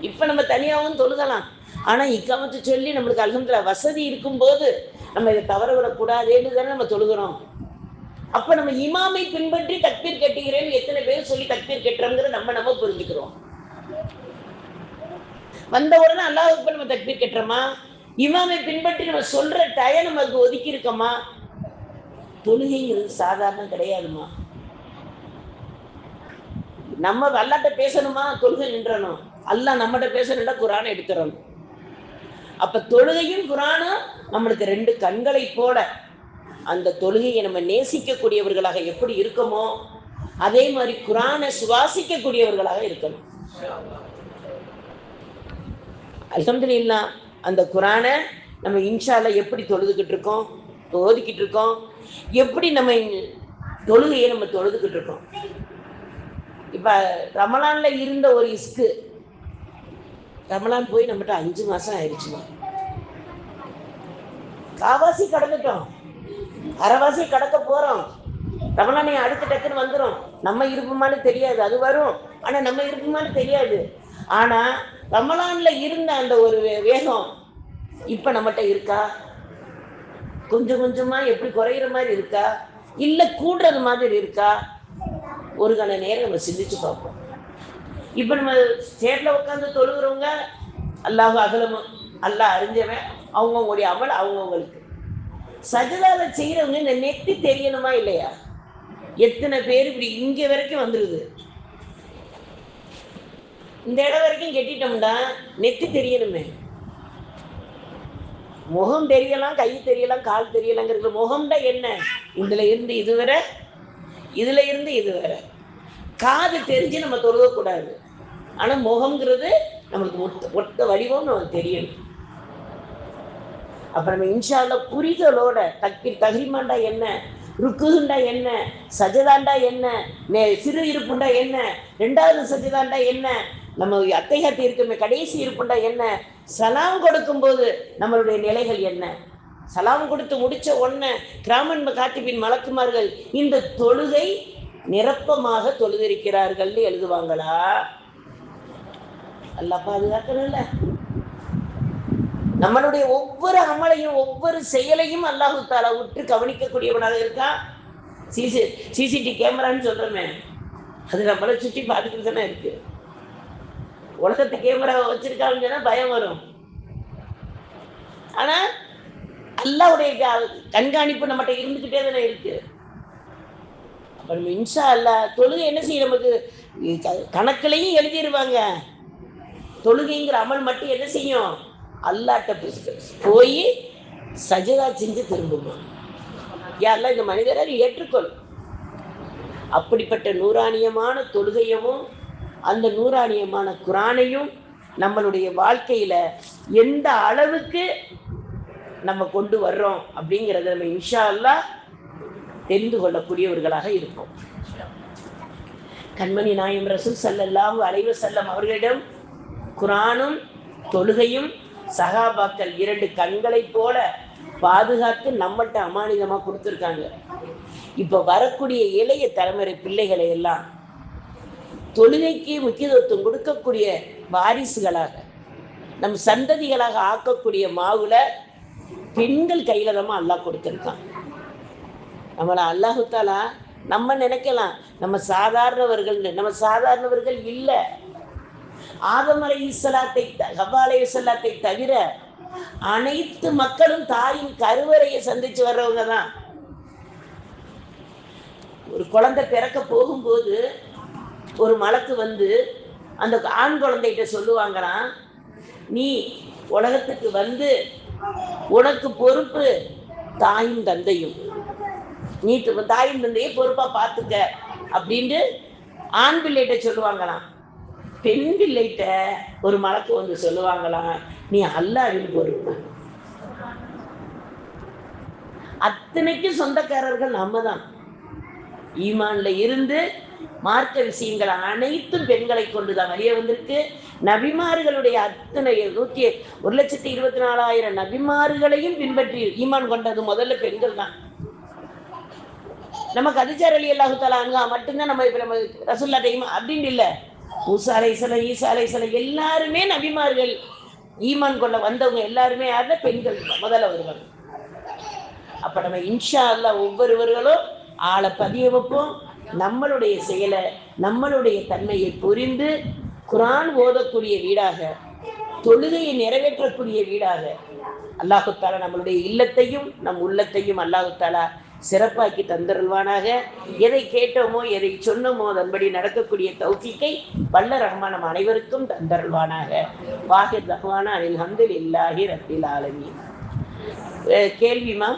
இப்ப நம்ம தனியாகவும் தொழுகலாம். ஆனா இக்காமத்து சொல்லி நம்மளுக்கு அல்ஹம்துலில்லாஹ் வசதி இருக்கும்போது நம்ம இதை தவற விடக்கூடாதுன்னு தானே நம்ம தொழுகிறோம். அப்ப நம்ம இமாமை பின்பற்றி தக்பீர் கட்டுகிறேன்னு எத்தனை பேர் சொல்லி தக்பீர் கட்டுறோங்கிறத நம்ம புரிஞ்சுக்கிறோம். வந்த உடனே அல்லாஹ்வுக்கு நம்ம தக்பீர் கட்டுறோமா, இமாமை பின்பற்றி நம்ம சொல்ற டயம் நமக்கு ஒதுக்கி இருக்கோமா? தொழுகைங்கிறது சாதாரண கிடையாதுமா. நம்ம அல்லாட்ட பேசணுமா, தொழுகை நின்றணும். அல்லாஹ் நம்மகிட்ட பேசணும்னா குரானை எடுத்துடணும். அப்ப தொழுகையும் குரானும் நம்மளுக்கு 2 கண்களை போல. அந்த தொழுகையை நம்ம நேசிக்கக்கூடியவர்களாக எப்படி இருக்கமோ அதே மாதிரி குரானை சுவாசிக்கக்கூடியவர்களாக இருக்கணும். அல்ஹம்துலில்லாஹ் அந்த குரானை நம்ம இன்ஷா அல்லாஹ் எப்படி தொழுதுகிட்டு இருக்கோம், ஓதிக்கிட்டு இருக்கோம், எப்படி நம்ம தொழுகையை நம்ம தொழுதுகிட்டு இருக்கோம். இப்ப ரமலான்ல இருந்த ஒரு இஸ்கு, ரமலான் போய் நம்மகிட்ட 5 மாசம் ஆயிடுச்சுமா. காவாசி கடந்துட்டோம், அரைவாசி கடக்க போறோம். ரமலானை அடுத்த டக்குன்னு வந்துடும். நம்ம இருப்போமான்னு தெரியாது, அது வரும். ஆனா நம்ம இருப்போமான்னு தெரியாது. ஆனா ரமலான்ல இருந்த அந்த ஒரு வேகம் இப்ப நம்மகிட்ட இருக்கா? கொஞ்சம் கொஞ்சமா எப்படி குறையிற மாதிரி இருக்கா, இல்ல கூடுறது மாதிரி இருக்கா? ஒரு கண நேரம் நம்ம சிந்திச்சு பார்ப்போம். இப்ப நம்ம ஸ்டேட்ல உட்காந்து தொழுகிறவங்க அல்லாஹ் அகலமும் அல்லாஹ் அறிஞ்சவன், அவங்கவுங்களுடைய அமல் அவங்கவுங்களுக்கு. சஜதாவை செய்யறவங்க இந்த நெத்தி தெரியணுமா இல்லையா? எத்தனை பேர் இப்படி இங்க வரைக்கும் வந்துருது, இந்த இடம் வரைக்கும் கெட்டிட்டோம்னா நெத்தி தெரியணுமே. முகம் தெரியலாம், கை தெரியலாம், கால் தெரியலாங்கிறது. முகம்டா என்ன? இதுல இருந்து இதுவரை, இதுல இருந்து இதுவரை. காது தெரிஞ்சு நம்ம தொழுகக்கூடாது. ஆனா முகம்ங்கிறது நம்மளுக்கு ஒட்ட வடிவம் நமக்கு தெரியணும். அப்ப நம்ம இன்ஷா அல்லாஹ் புரிதலோட தக்பீர் தஹ்ரீமாண்டா என்ன, ருக்குண்டா என்ன, சஜதாண்டா என்ன, சிறு இருப்புண்டா என்ன, 2வது சஜதாண்டா என்ன, நம்ம அத்தைஹியாத் இருக்குமே கடைசி இருப்புண்டா என்ன, சலாம் கொடுக்கும் போது நம்மளுடைய நிலைகள் என்ன, சலாம் கொடுத்து முடிச்ச உடனே கிராமன் காத்திபின் மலக்குமார்கள் இந்த தொழுகை நிரப்பமாக தொழுதிருக்கிறார்கள் எழுதுவாங்களா? அல்லாஹ் பாதுகாக்கணும்ல. நம்மளுடைய ஒவ்வொரு அமலையும் ஒவ்வொரு செயலையும் அல்லாஹு தாலா உற்று கவனிக்கக்கூடியவனாக இருக்கான். சிசிடி கேமரான்னு சொல்றோமே, அது நம்மளை சுற்றி பார்த்துக்கிட்டு தானே இருக்கு. உலகத்து கேமரா வச்சிருக்காங்கன்னு சொன்னா பயம் வரும். ஆனா அல்லாஹ்வுடைய கண்காணிப்பு நம்மகிட்ட இருந்துகிட்டே தானே இருக்கு. அப்ப நம்ம இன்ஷா அல்லாஹ் தொழுகை என்ன செய்யும், நமக்கு கணக்குலையும் எழுதிடுவாங்க. தொழுகைங்கிற அமல் மட்டும் என்ன செய்யும், அல்லாட்ட போய் சஜதா செஞ்சு திரும்புமா. யாரெல்லாம் இந்த மனிதரை ஏற்றுக்கொள். அப்படிப்பட்ட நூறானியமான தொழுகையவும் அந்த நூறானியமான குரானையும் நம்மளுடைய வாழ்க்கையில எந்த அளவுக்கு நம்ம கொண்டு வர்றோம் அப்படிங்கிறத நம்ம இன்ஷா அல்லாஹ் தெரிந்து கொள்ளக்கூடியவர்களாக இருப்போம். கண்மணி நாயம் ரசூல் ஸல்லல்லாஹு அலைஹி வஸல்லம் அவர்களிடம் குரானும் தொழுகையும் சஹாபாக்கள் 2 கண்களை போல பாதுகாத்து நம்மகிட்ட அமானிதமா கொடுத்துருக்காங்க. இப்ப வரக்கூடிய இளைய தலைமுறை பிள்ளைகளை எல்லாம் தொழுகைக்கு முக்கியத்துவம் கொடுக்கக்கூடிய வாரிசுகளாக, நம் சந்ததிகளாக ஆக்கக்கூடிய மாவுல பெண்கள் கையில தான் அல்லாஹ் கொடுத்துருக்கான். நம்மளை அல்லாஹு தாலா நம்ம நினைக்கலாம் நம்ம சாதாரணவர்கள், நம்ம சாதாரணவர்கள் இல்லை. ஆதம் அலைஹிஸ்ஸலாத்தை ஹவ்வா அலைஹிஸ்ஸலாத்தை தவிர அனைத்து மக்களும் தாயின் கருவறையை சந்திச்சு வர்றவங்க தான். ஒரு குழந்தை பிறக்க போகும்போது ஒரு மலக்கு வந்து அந்த ஆண் குழந்தைகிட்ட சொல்லுவாங்களாம், நீ உலகத்துக்கு வந்து உனக்கு பொறுப்பு தாயும் தந்தையும், நீ தாயும் தந்தையை பொறுப்பா பார்த்துக்க அப்படின்ட்டு ஆண் பிள்ளைகிட்ட சொல்லுவாங்களாம். பெண் பிள்ளைகிட்ட ஒரு மலக்கு வந்து சொல்லுவாங்களாம், நீ அல்லாஹ்வின் பொறுப்பு. அத்தனைக்கும் சொந்தக்காரர்கள் நம்ம தான். ஈமான்ல இருந்து மார்க்க விஷயங்கள் அனைத்தும் பெண்களை கொண்டுதான் வெளியே வந்திருக்கு. நபிமார்களுடைய அத்தனை 1,24,000 நபிமார்களையும் பின்பற்றி ஈமான் கொண்டது முதல்ல பெண்கள் தான். நம்ம கதிஜா ரலியல்லாஹு தஆலா அன்ஹா மட்டும்தான் நம்ம இப்ப நம்ம ரசூல்லா தெரியுமா அப்படின்னு இல்லை. மூசா அலைஹிஸ்ஸலாம், ஈசா அலைஹிஸ்ஸலாம் எல்லாருமே நபிமார்கள். ஈமான் கொள்ள வந்தவங்க எல்லாருமே யாருன்னா பெண்கள் முதல்ல வருவாங்க. அப்ப நம்ம இன்ஷா அல்லாஹ் ஒவ்வொருவர்களும் ஆளை பதிய வைப்போம். நம்மளுடைய செயலை, நம்மளுடைய தன்மையை புரிந்து குர்ஆன் ஓதக்கூடிய வீடாக, தொழுகையை நிறைவேற்றக்கூடிய வீடாக அல்லாஹு தஆலா நம்மளுடைய இல்லத்தையும் நம் உள்ளத்தையும் அல்லாஹு தஆலா சிறப்பாக்கி தந்தருள்வானாக. எதை கேட்டோமோ எதை சொன்னோமோ அதன்படி நடக்கக்கூடிய தௌஃபீக்கை வல்ல ரஹ்மான் நம் அனைவருக்கும் தந்தருள்வானாக. வாஹிர் தஹ்வானா அல்ஹம்துலில்லாஹி ரப்பில் ஆலமீன். கேள்விமா?